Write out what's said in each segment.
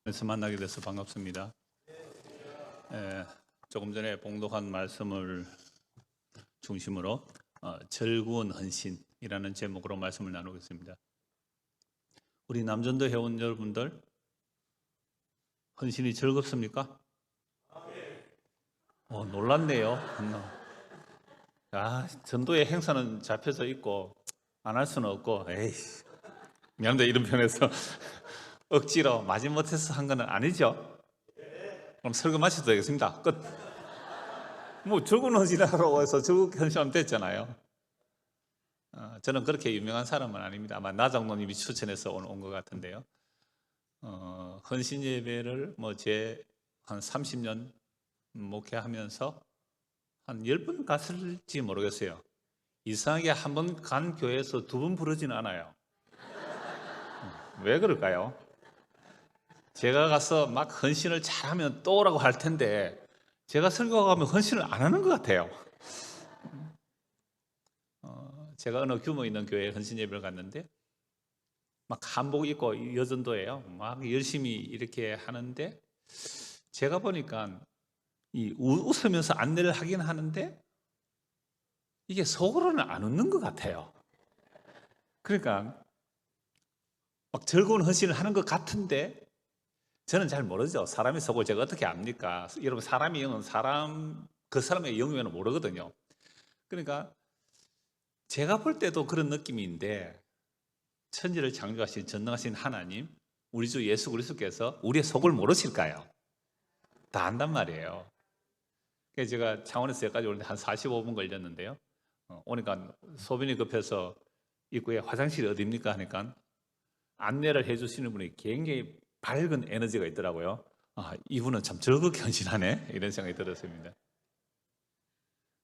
에서 만나게 돼서 반갑습니다. 조금 전에 봉독한 말씀을 중심으로 즐거운 헌신이라는 제목으로 말씀을 나누겠습니다. 우리 남전도 회원 여러분들, 헌신이 즐겁습니까? 놀랐네요. 전도의 행사는 잡혀서 있고 안 할 수는 없고, 에이, 미안합니다. 이런 편에서 억지로 마지못해서 한 건 아니죠. 그럼 설교 마쳐도 되겠습니다. 끝. 즐거운 헌신하라고 해서 즐겁게 헌신하면 됐잖아요. 저는 그렇게 유명한 사람은 아닙니다. 아마 나장로님이 추천해서 온 것 같은데요. 헌신 예배를 제 한 30년 목회하면서 한 10번 갔을지 모르겠어요. 이상하게 한 번 간 교회에서 2번 부르지는 않아요. 왜 그럴까요? 제가 가서 막 헌신을 잘하면 또 오라고 할 텐데 제가 설교하면 헌신을 안 하는 것 같아요. 제가 어느 규모 있는 교회에 헌신 예배를 갔는데 막 한복 입고 여전도예요. 막 열심히 이렇게 하는데 제가 보니까 웃으면서 안내를 하긴 하는데 이게 속으로는 안 웃는 것 같아요. 그러니까 막 즐거운 헌신을 하는 것 같은데 저는 잘 모르죠. 사람의 속을 제가 어떻게 압니까? 여러분, 사람의 영은 그 사람의 영역은 모르거든요. 그러니까 제가 볼 때도 그런 느낌인데 천지를 창조하신 전능하신 하나님, 우리 주 예수 그리스도께서 우리의 속을 모르실까요? 다 안단 말이에요. 그래서 제가 창원에서 여기까지 오는데 한 45분 걸렸는데요. 오니까 소변이 급해서 입구에 화장실이 어디입니까 하니까 안내를 해주시는 분이 굉장히 밝은 에너지가 있더라고요. 이분은 참 즐겁게 헌신하네, 이런 생각이 들었습니다.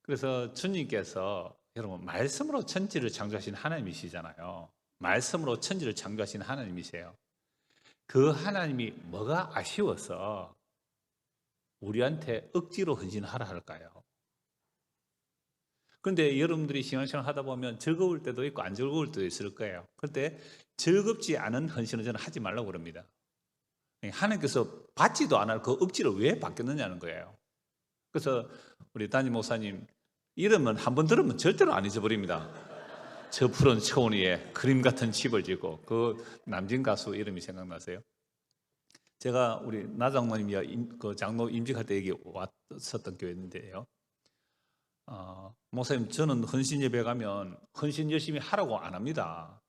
그래서 주님께서 여러분, 말씀으로 천지를 창조하신 하나님이시잖아요. 말씀으로 천지를 창조하신 하나님이세요. 그 하나님이 뭐가 아쉬워서 우리한테 억지로 헌신하라 할까요? 그런데 여러분들이 신앙생활 하다 보면 즐거울 때도 있고 안 즐거울 때도 있을 거예요. 그런데 즐겁지 않은 헌신은 저는 하지 말라고 그럽니다. 하나님께서 받지도 않을 그 억지를 왜 받겠느냐는 거예요. 그래서 우리 담임 목사님 이름은 한 번 들으면 절대로 안 잊어버립니다. 저 푸른 초원 위에 그림 같은 집을 짓고, 그 남진 가수 이름이 생각나세요? 제가 우리 나장로님이 그 장로 임직할 때 여기 왔었던 교회인데요. 목사님, 저는 헌신 예배 가면 헌신 열심히 하라고 안 합니다.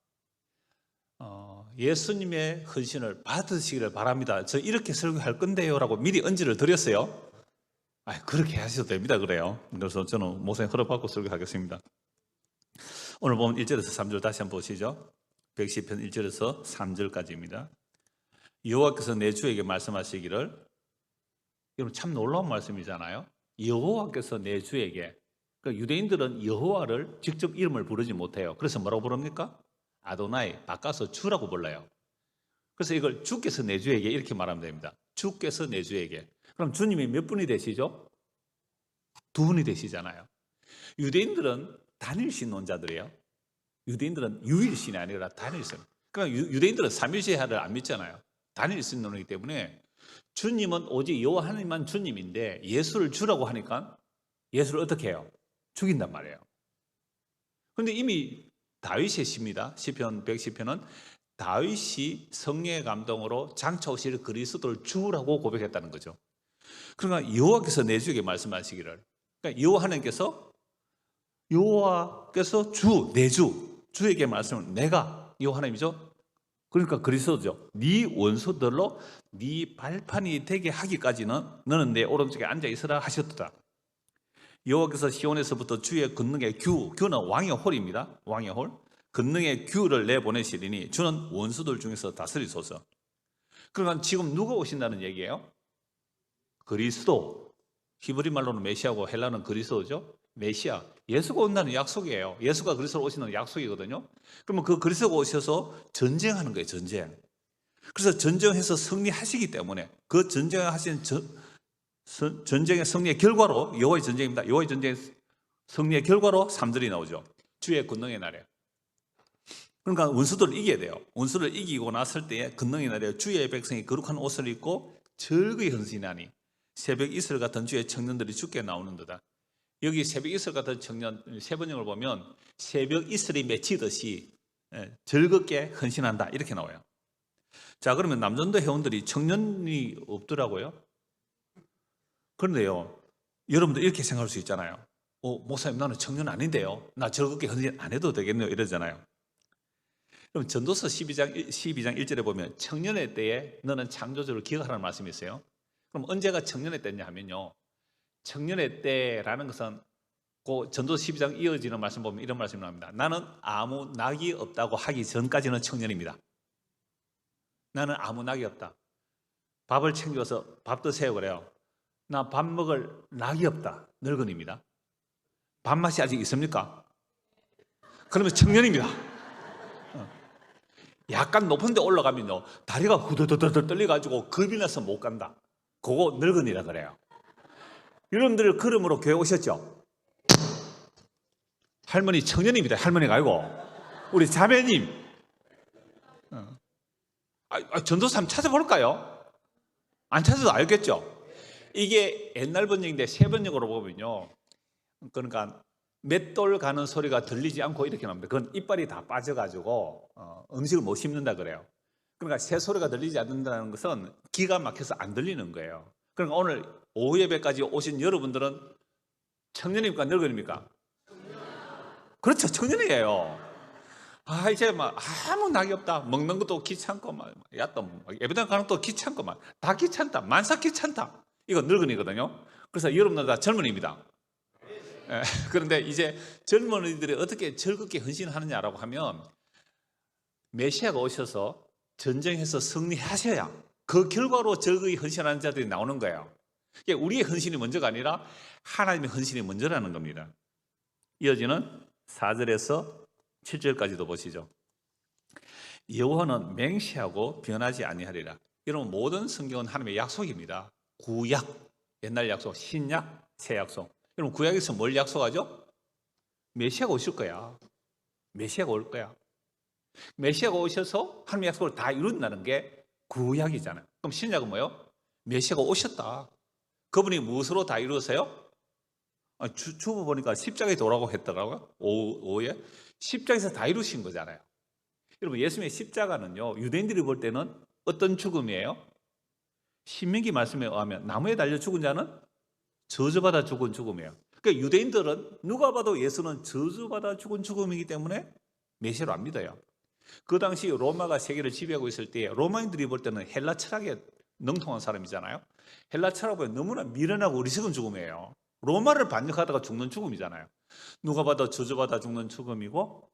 예수님의 헌신을 받으시기를 바랍니다. 저 이렇게 설교할 건데요 라고 미리 언지를 드렸어요. 그렇게 하셔도 됩니다. 그래요. 그래서 저는 목사님 허락받고 설교하겠습니다. 오늘 보면 1절에서 3절 다시 한번 보시죠. 110편 1절에서 3절까지입니다. 여호와께서 내 주에게 말씀하시기를, 여러분 참 놀라운 말씀이잖아요. 여호와께서 내 주에게, 그러니까 유대인들은 여호와를 직접 이름을 부르지 못해요. 그래서 뭐라고 부릅니까? 아도나이, 바꿔서 주라고 불러요. 그래서 이걸 주께서 내 주에게 이렇게 말하면 됩니다. 주께서 내 주에게. 그럼 주님이 몇 분이 되시죠? 2분이 되시잖아요. 유대인들은 단일신론자들이에요. 유대인들은 유일신이 아니라 단일신. 그러니까 유대인들은 삼일체를 안 믿잖아요. 단일신론이기 때문에 주님은 오직 여호와 하나님만 주님인데 예수를 주라고 하니까 예수를 어떻게 해요? 죽인단 말이에요. 그런데 이미 다윗의 시입니다. 시편 110편은 다윗이 성령의 감동으로 장차 오실 그리스도를 주라고 고백했다는 거죠. 그러니까 여호와께서 내 주에게 말씀하시기를, 그러니까 여호와께서 내 주에게 말씀을, 내가 여호와 하나님이죠. 그러니까 그리스도죠. 네 원수들로 네 발판이 되게 하기까지는 너는 내 오른쪽에 앉아 있으라 하셨도다. 여호와께서 시온에서부터 주의 권능의 규는 왕의 홀입니다. 왕의 홀. 권능의 규를 내보내시리니 주는 원수들 중에서 다스리소서. 그러니까 지금 누가 오신다는 얘기예요? 그리스도. 히브리 말로는 메시아고 헬라는 그리스도죠. 메시아. 예수가 온다는 약속이에요. 예수가 그리스도로 오시는 약속이거든요. 그러면 그 그리스도가 오셔서 전쟁하는 거예요. 전쟁. 그래서 전쟁해서 승리하시기 때문에 그 전쟁하신 전쟁의 승리의 결과로, 여호와의 전쟁입니다. 여호와의 전쟁의 승리의 결과로 3절이 나오죠. 주의 권능의 날에. 그러니까 원수들을 이겨야 돼요. 원수를 이기고 났을 때에 권능이 나려 주의 백성이 거룩한 옷을 입고 절거히 헌신하니 새벽 이슬 같은 주의 청년들이 주께 나오는도다. 여기 새벽 이슬 같은 청년 세 번역을 보면 새벽 이슬이 맺히듯이 즐겁게 헌신한다 이렇게 나와요. 자, 그러면 남전도 회원들이 청년이 없더라고요. 그런데요, 여러분들 이렇게 생각할 수 있잖아요. 목사님 나는 청년 아닌데요, 나 즐겁게 헌신 안 해도 되겠네요 이러잖아요. 그럼 전도서 12장 1절에 보면 청년의 때에 너는 창조주를 기억하라는 말씀이 있어요. 그럼 언제가 청년의 때냐 하면요, 청년의 때라는 것은 그 전도서 12장 이어지는 말씀 보면 이런 말씀이 나옵니다. 나는 아무 낙이 없다고 하기 전까지는 청년입니다. 나는 아무 낙이 없다. 밥을 챙겨서 밥 드세요 그래요. 나 밥 먹을 낙이 없다. 늙은입니다. 밥맛이 아직 있습니까? 그러면 청년입니다. 약간 높은 데 올라가면요, 다리가 후들후들 떨려가지고 겁이 나서 못 간다. 그거 늙은이라 그래요. 여러분들 걸음으로 교회 오셨죠? 할머니 청년입니다. 할머니가 아니고 우리 자매님. 전도사 한번 찾아볼까요? 안 찾아도 알겠죠? 이게 옛날 번역인데 새 번역으로 보면요, 그러니까 맷돌 가는 소리가 들리지 않고 이렇게 나옵니다. 그건 이빨이 다 빠져가지고 음식을 못 씹는다 그래요. 그러니까 새 소리가 들리지 않는다는 것은 기가 막혀서 안 들리는 거예요. 그러니까 오늘 오후 예배까지 오신 여러분들은 청년입니까 늙은입니까? 그렇죠, 청년이에요. 이제 막 아무 낙이 없다. 먹는 것도 귀찮고 예배당 가는 것도 귀찮고 다 귀찮다. 만사 귀찮다. 이거 늙은이거든요. 그래서 여러분들 다 젊은이입니다. 그런데 이제 젊은이들이 어떻게 즐겁게 헌신하느냐라고 하면 메시아가 오셔서 전쟁해서 승리하셔야 그 결과로 즐거이 헌신하는 자들이 나오는 거예요. 우리의 헌신이 먼저가 아니라 하나님의 헌신이 먼저라는 겁니다. 이어지는 4절에서 7절까지도 보시죠. 여호와는 맹세하고 변하지 아니하리라. 여러분, 모든 성경은 하나님의 약속입니다. 구약, 옛날 약속, 신약, 새 약속. 여러분, 구약에서 뭘 약속하죠? 메시아가 오실 거야. 메시아가 올 거야. 메시아가 오셔서 하나님의 약속을 다 이룬다는 게 구약이잖아요. 그럼 신약은 뭐예요? 메시아가 오셨다. 그분이 무엇으로 다 이루었어요? 주보 보니까 십자가에 돌아가고 했더라고요. 오후에 십자가에서 다 이루신 거잖아요. 여러분, 예수님의 십자가는요, 유대인들이 볼 때는 어떤 죽음이에요? 신명기 말씀에 의하면 나무에 달려 죽은 자는 저주받아 죽은 죽음이에요. 그러니까 유대인들은 누가 봐도 예수는 저주받아 죽은 죽음이기 때문에 메시아로 안 믿어요. 그 당시 로마가 세계를 지배하고 있을 때 로마인들이 볼 때는 헬라 철학에 능통한 사람이잖아요. 헬라 철학은 너무나 미련하고 어리석은 죽음이에요. 로마를 반역하다가 죽는 죽음이잖아요. 누가 봐도 저주받아 죽는 죽음이고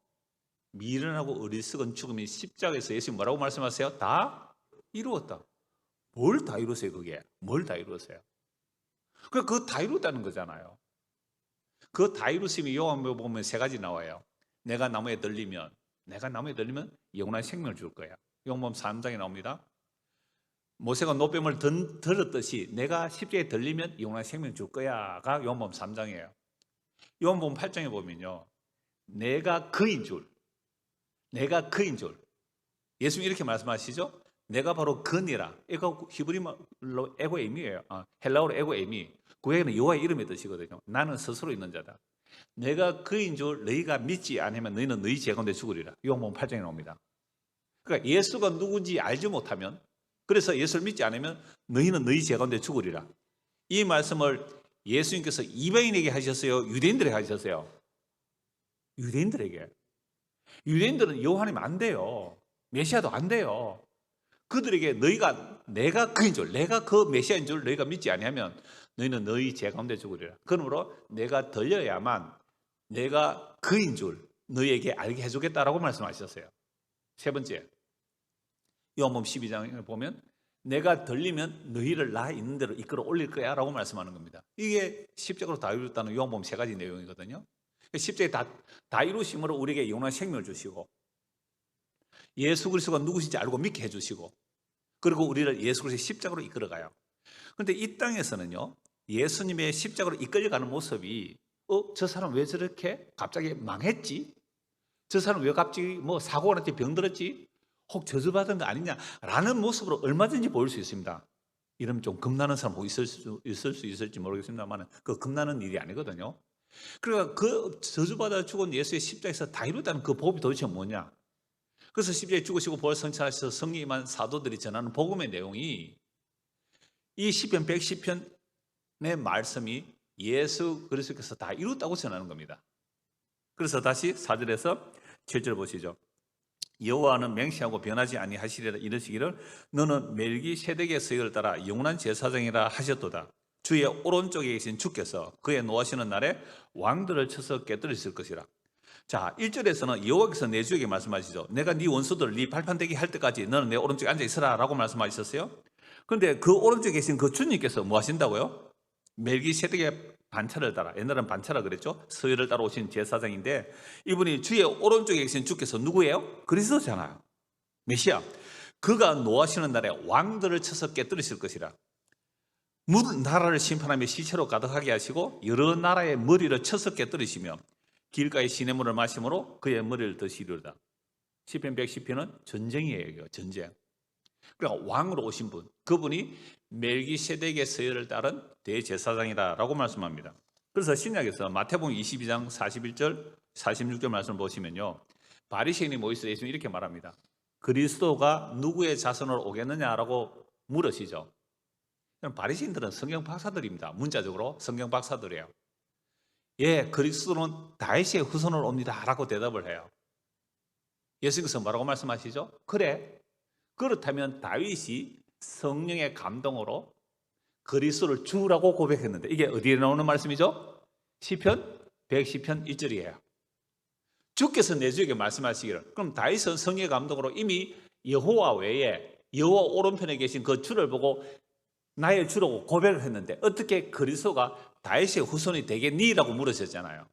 미련하고 어리석은 죽음이 십자가에서 예수님 뭐라고 말씀하세요? 다 이루었다. 뭘 다 이루었어요 그게? 뭘 다 이루었어요? 그거 다 이루었다는 거잖아요. 그 다 이루심이 요한복음 보면 세 가지 나와요. 내가 나무에 들리면 영원한 생명을 줄 거야. 요한복음 3장에 나옵니다. 모세가 노뱀을 들었듯이 내가 십자가에 들리면 영원한 생명을 줄 거야가 요한복음 3장이에요. 요한복음 8장에 보면요, 내가 그인 줄. 예수님 이렇게 말씀하시죠. 내가 바로 근이라. 이거 히브리말로 에고에미예요. 헬라어로 에고에미. 구약에는 여호와의 이름의 뜻이거든요. 나는 스스로 있는 자다. 내가 그인 줄 너희가 믿지 않으면 너희는 너희 죄 가운데 죽으리라. 요한복음 8장에 나옵니다. 그러니까 예수가 누군지 알지 못하면, 그래서 예수를 믿지 않으면 너희는 너희 죄 가운데 죽으리라. 이 말씀을 예수님께서 이방인에게 하셨어요? 유대인들에게 하셨어요? 유대인들에게. 유대인들은 여호와님 안 돼요. 메시아도 안 돼요. 그들에게 내가 그인 줄, 내가 그 메시아인 줄 너희가 믿지 아니하면 너희는 너희 죄 가운데 죽으리라. 그러므로 내가 들려야만 내가 그인 줄 너희에게 알게 해주겠다라고 말씀하셨어요. 세 번째, 요한복음 12장에 보면 내가 들리면 너희를 나 있는 대로 이끌어 올릴 거야 라고 말씀하는 겁니다. 이게 십자가로 다 이루었다는 요한복음 세 가지 내용이거든요. 십자가에 다 이루심으로 우리에게 영원한 생명을 주시고 예수 그리스도가 누구신지 알고 믿게 해주시고 그리고 우리를 예수 그리스도의 십자가로 이끌어가요. 그런데 이 땅에서는요, 예수님의 십자가로 이끌려가는 모습이 저 사람 왜 저렇게 갑자기 망했지? 저 사람 왜 갑자기 뭐 사고가 났지, 병들었지, 혹 저주받은 거 아니냐라는 모습으로 얼마든지 보일 수 있습니다. 이러면 좀 겁나는 사람 있을 수 있을지 모르겠습니다만 그 겁나는 일이 아니거든요. 그러니까 그 저주받아 죽은 예수의 십자가에서 다 이뤘다는 그 복이 도대체 뭐냐? 그래서 십자가에 죽으시고 부활 성취하셔서 성령 임한 사도들이 전하는 복음의 내용이 이 시편 110편의 말씀이 예수 그리스도께서 다 이뤘다고 전하는 겁니다. 그래서 다시 4절에서 7절 보시죠. 여호와는 맹세하고 변하지 아니하시리라 이르시기를 너는 멜기세덱의 서열을 따라 영원한 제사장이라 하셨도다. 주의 오른쪽에 계신 주께서 그의 노하시는 날에 왕들을 쳐서 깨뜨리실 것이라. 자, 1절에서는 여호와께서 내 주에게 말씀하시죠. 내가 네 원수들을 네 발판대기 할 때까지 너는 내 오른쪽에 앉아 있으라 라고 말씀하셨어요. 그런데 그 오른쪽에 계신 그 주님께서 뭐 하신다고요? 멜기세덱의 반차를 따라, 옛날엔 반차라 그랬죠. 서열을 따라 오신 제사장인데 이분이 주의 오른쪽에 계신 주께서 누구예요? 그리스도잖아요. 메시아. 그가 노하시는 날에 왕들을 쳐서 깨뜨리실 것이라. 나라를 심판하며 시체로 가득하게 하시고 여러 나라의 머리를 쳐서 깨뜨리시며 길가의 시냇물을 마심으로 그의 머리를 드시리로다. 시편 110편은 전쟁이에요. 전쟁. 그러니까 왕으로 오신 분, 그분이 멜기세덱의 서열을 따른 대제사장이라고 말씀합니다. 그래서 신약에서 마태복음 22장 41절 46절 말씀을 보시면요, 바리새인이 모이서 예수님이 이렇게 말합니다. 그리스도가 누구의 자손으로 오겠느냐라고 물으시죠. 바리새인들은 성경 박사들입니다. 문자적으로 성경 박사들이에요. 예, 그리스도는 다윗의 후손으로 옵니다 라고 대답을 해요. 예수님께서 뭐라고 말씀하시죠? 그래, 그렇다면 다윗이 성령의 감동으로 그리스도를 주라고 고백했는데 이게 어디에 나오는 말씀이죠? 시편 110편 1절이에요. 주께서 내 주에게 말씀하시기를, 그럼 다윗은 성령의 감동으로 이미 여호와 외에 여호와 오른편에 계신 그 주를 보고 나의 주라고 고백을 했는데 어떻게 그리스도가 다윗의 후손이 되겠니? 라고 물으셨잖아요.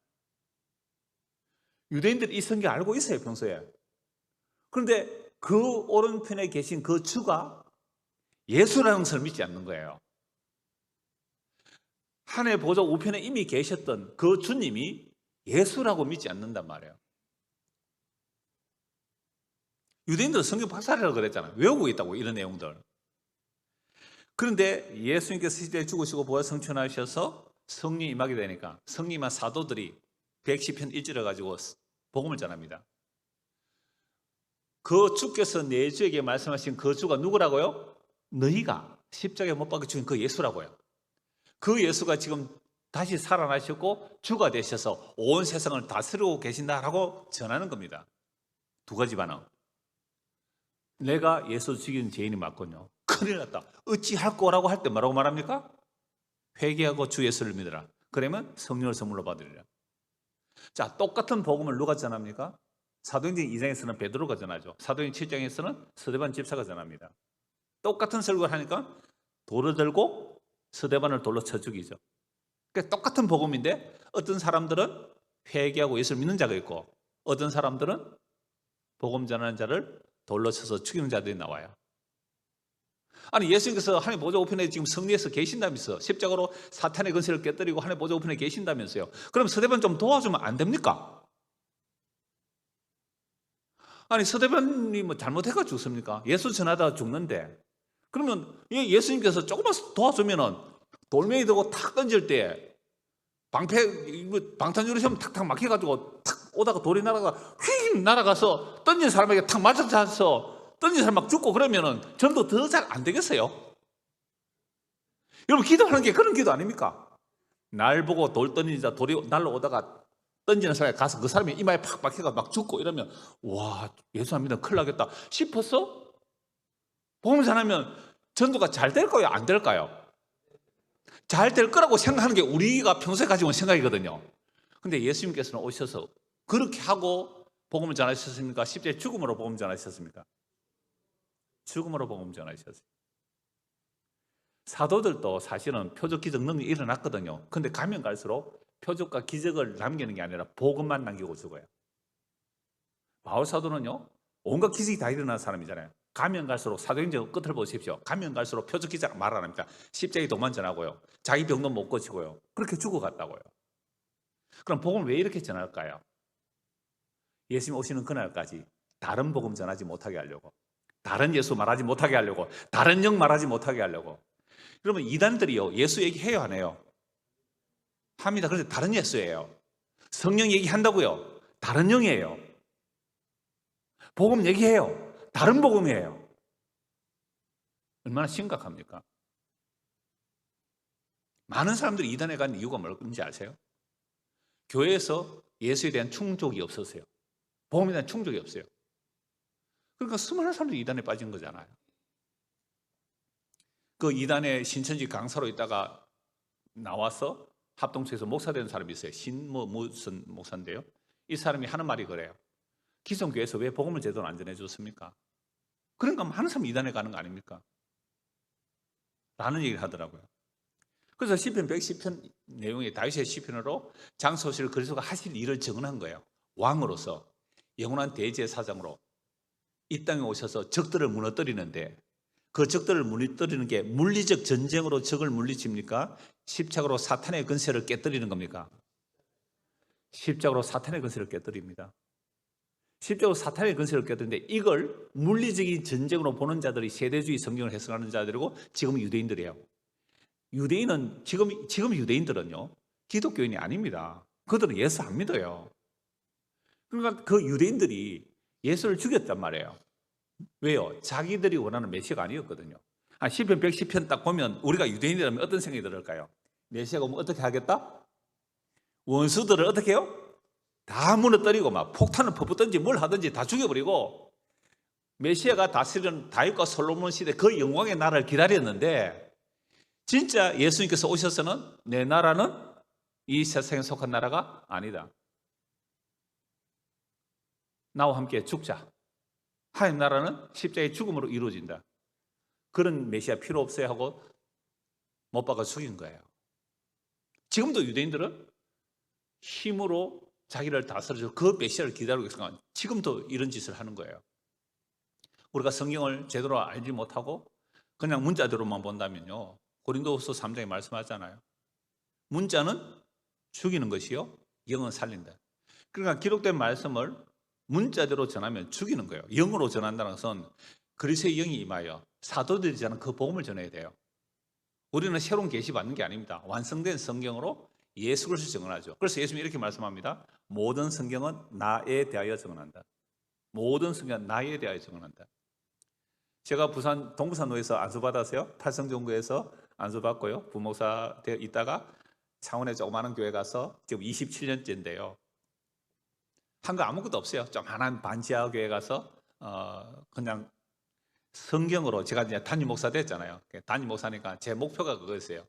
유대인들이 이 성경 알고 있어요, 평소에. 그런데 그 오른편에 계신 그 주가 예수라는 것을 믿지 않는 거예요. 하늘의 보좌 우편에 이미 계셨던 그 주님이 예수라고 믿지 않는단 말이에요. 유대인들은 성경 박사라고 그랬잖아요. 외우고 있다고, 이런 내용들. 그런데 예수님께서 시대에 죽으시고 부활 성취하셔서 성령이 임하게 되니까 성령만 사도들이 110편 1절을 가지고 복음을 전합니다. 그 주께서 내 주에게 말씀하신 그 주가 누구라고요? 너희가 십자가에 못 박혀 죽인 그 예수라고요. 그 예수가 지금 다시 살아나셨고 주가 되셔서 온 세상을 다스리고 계신다라고 전하는 겁니다. 두 가지 반응. 내가 예수 죽인 죄인이 맞군요. 큰일 났다. 어찌할 거라고 할 때 뭐라고 말합니까? 회개하고 주 예수를 믿으라. 그러면 성령을 선물로 받으리라. 자, 똑같은 복음을 누가 전합니까? 사도행전 2장에서는 베드로가 전하죠. 사도행전 7장에서는 스데반 집사가 전합니다. 똑같은 설교를 하니까 돌을 들고 스데반을 돌로 쳐 죽이죠. 그러니까 똑같은 복음인데 어떤 사람들은 회개하고 예수를 믿는 자가 있고 어떤 사람들은 복음 전하는 자를 돌로 쳐서 죽이는 자들이 나와요. 아니, 예수님께서 하나님 보좌 우편에 지금 승리해서 계신다면서 십자가로 사탄의 근세를 깨뜨리고 하나님 보좌 우편에 계신다면서요. 그럼 스데반 좀 도와주면 안 됩니까? 아니, 스데반이 뭐 잘못해가 죽습니까? 예수 전하다가 죽는데 그러면 예수님께서 조금만 도와주면은 돌멩이 들고 탁 던질 때 방탄유리 시험 탁탁 막혀가지고 탁 오다가 돌이 휙 날아가서 던진 사람에게 탁 맞아서 던진 사람 막 죽고 그러면은 전도 더 잘 안 되겠어요? 여러분, 기도하는 게 그런 기도 아닙니까? 날 보고 돌 던지자 돌이 날라오다가 던지는 사람이 가서 그 사람이 이마에 팍 박혀가 막 죽고 이러면 와, 예수 안 믿으면 큰일 나겠다 싶었어? 복음 전하면 전도가 잘 될까요? 안 될까요? 잘 될 거라고 생각하는 게 우리가 평소에 가지고 온 생각이거든요. 근데 예수님께서는 오셔서 그렇게 하고 복음을 전하셨습니까? 십자가의 죽음으로 복음 전하셨습니까? 죽음으로 복음 전하셨어요. 사도들도 사실은 표적 기적 능력이 일어났거든요. 근데 가면 갈수록 표적과 기적을 남기는 게 아니라 복음만 남기고 죽어요. 바울 사도는요, 온갖 기적이 다 일어난 사람이잖아요. 가면 갈수록 사도행전 끝을 보십시오. 가면 갈수록 표적 기적 말 안 합니다. 십자가에 도만 전하고요. 자기 병도 못 고치고요. 그렇게 죽어갔다고요. 그럼 복음을 왜 이렇게 전할까요? 예수님 오시는 그날까지 다른 복음 전하지 못하게 하려고, 다른 예수 말하지 못하게 하려고, 다른 영 말하지 못하게 하려고. 그러면 이단들이요, 예수 얘기해요 안 해요? 합니다. 그런데 다른 예수예요. 성령 얘기한다고요, 다른 영이에요. 복음 얘기해요, 다른 복음이에요. 얼마나 심각합니까? 많은 사람들이 이단에 간 이유가 뭔지 아세요? 교회에서 예수에 대한 충족이 없었어요. 복음에 대한 충족이 없어요. 그러니까 수많은 사람들이 이단에 빠진 거잖아요. 그 이단의 신천지 강사로 있다가 나와서 합동체에서 목사 되는 사람이 있어요. 무슨 목사인데요. 이 사람이 하는 말이 그래요. 기존 교회에서 왜 복음을 제대로 안 전해줬습니까? 그러니까 많은 사람이 이단에 가는 거 아닙니까? 라는 얘기를 하더라고요. 그래서 시편 110편 내용이 다윗의 시편으로 장소실 그리스도가 하실 일을 증언한 거예요. 왕으로서 영원한 대제사장으로 이 땅에 오셔서 적들을 무너뜨리는데, 그 적들을 무너뜨리는 게 물리적 전쟁으로 적을 물리칩니까? 십자가로 사탄의 근세를 깨뜨리는 겁니까? 십자가로 사탄의 근세를 깨뜨립니다. 십자가로 사탄의 근세를 깨뜨리는데, 이걸 물리적인 전쟁으로 보는 자들이 세대주의 성경을 해석하는 자들이고, 지금 유대인들이에요. 유대인은 지금 유대인들은요, 기독교인이 아닙니다. 그들은 예수 안 믿어요. 그러니까 그 유대인들이 예수를 죽였단 말이에요. 왜요? 자기들이 원하는 메시아가 아니었거든요. 시편 110편 딱 보면 우리가 유대인이라면 어떤 생각이 들을까요? 메시아가 오면 어떻게 하겠다? 원수들을 어떻게 해요? 다 무너뜨리고 막 폭탄을 퍼붓든지 뭘 하든지 다 죽여버리고, 메시아가 다스리는 다윗과 솔로몬 시대 그 영광의 나라를 기다렸는데, 진짜 예수님께서 오셔서는 내 나라는 이 세상에 속한 나라가 아니다. 나와 함께 죽자. 하나님 나라는 십자가의 죽음으로 이루어진다. 그런 메시아 필요 없어요 하고 못 박아 죽인 거예요. 지금도 유대인들은 힘으로 자기를 다스려서 그 메시아를 기다리고 있으니까 지금도 이런 짓을 하는 거예요. 우리가 성경을 제대로 알지 못하고 그냥 문자대로만 본다면요, 고린도후서 3장에 말씀하잖아요. 문자는 죽이는 것이요, 영은 살린다. 그러니까 기록된 말씀을 문자대로 전하면 죽이는 거예요. 영으로 전한다는 것은 그리스도의 영이 임하여 사도들이 전하는 그 복음을 전해야 돼요. 우리는 새로운 계시 받는 게 아닙니다. 완성된 성경으로 예수 그리스도를 증언하죠. 그래서 예수님이 이렇게 말씀합니다. 모든 성경은 나에 대하여 증언한다. 모든 성경은 나에 대하여 증언한다. 제가 부산 동부산로에서 안수받았어요. 팔성정구에서 안수받고요, 부목사 되어 있다가 창원의 조그마한 교회 가서 지금 27년째인데요. 한 거 아무것도 없어요. 조그마한 반지하 교회 가서 그냥 성경으로, 제가 이제 담임 목사 됐잖아요. 담임 목사니까 제 목표가 그거였어요.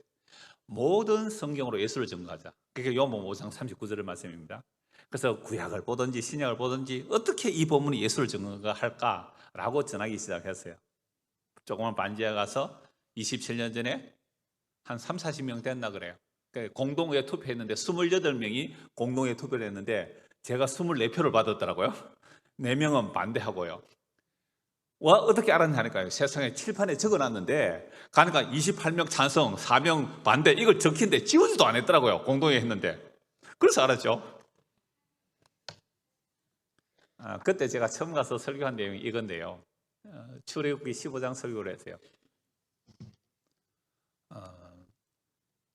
모든 성경으로 예수를 증거하자. 그게 요한복음 5장 39절의 말씀입니다. 그래서 구약을 보든지 신약을 보든지 어떻게 이 본문이 예수를 증거할까라고 전하기 시작했어요. 조그만 반지하 가서 27년 전에 한 30-40명 됐나 그래요. 공동의회 투표했는데 28명이 공동의회 투표를 했는데 제가 24표를 받았더라고요. 4명은 반대하고요. 와, 어떻게 알았냐니까요. 세상에 칠판에 적어놨는데 가니까 28명 찬성, 4명 반대, 이걸 적힌데 지우지도 안 했더라고요. 공동의회 했는데. 그래서 알았죠. 그때 제가 처음 가서 설교한 내용이 이건데요. 출애굽기 15장 설교를 했어요.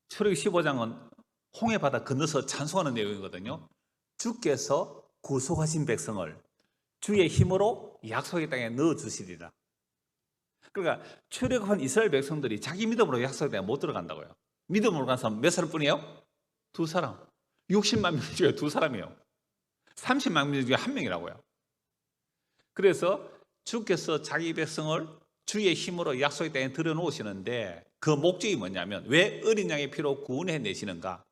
출애굽기 15장은 홍해 바다 건너서 찬송하는 내용이거든요. 주께서 구속하신 백성을 주의 힘으로 약속의 땅에 넣어주시리라. 그러니까 출애굽한 이스라엘 백성들이 자기 믿음으로 약속의 땅에 못 들어간다고요. 믿음으로 간 사람 몇 사람뿐이에요? 2사람. 60만 명 중에 2사람이에요. 30만 명 중에 1명이라고요. 그래서 주께서 자기 백성을 주의 힘으로 약속의 땅에 들여놓으시는데, 그 목적이 뭐냐면, 왜 어린 양의 피로 구원해 내시는가?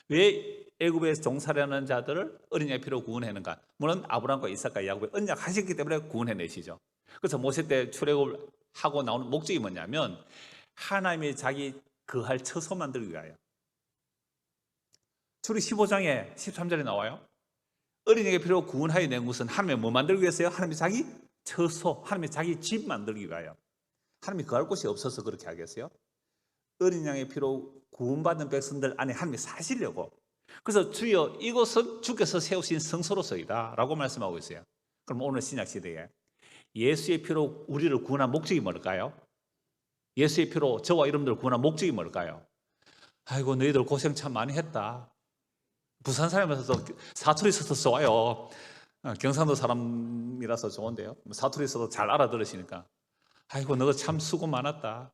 왜 애굽에서 종살이하는 자들을 어린 양의 피로 구원하는가? 물론 아브라함과 이삭과 야곱의 언약하셨기 때문에 구원해 내시죠. 그래서 모세 때 출애굽을 하고 나오는 목적이 뭐냐면, 하나님이 자기 거할 처소 만들기 위하여. 출애굽기 15장에 13절에 나와요. 어린 양의 피로 구원하여 낸 것은 하나님이 뭐 만들기 위해서요? 하나님이 자기 처소, 하나님이 자기 집 만들기 위하여. 하나님이 거할 곳이 없어서 그렇게 하겠어요? 어린 양의 피로 구원받은 백성들 안에 하나님이 사시려고. 그래서 주여 이곳은 주께서 세우신 성소로서이다 라고 말씀하고 있어요. 그럼 오늘 신약시대에 예수의 피로 우리를 구원한 목적이 뭘까요? 예수의 피로 저와 여러분들을 구원한 목적이 뭘까요? 아이고 너희들 고생 참 많이 했다. 부산 사람이라서 사투리 있어서 좋아요. 경상도 사람이라서 좋은데요. 사투리 있어도 잘 알아들으시니까 아이고 너가 참 수고 많았다.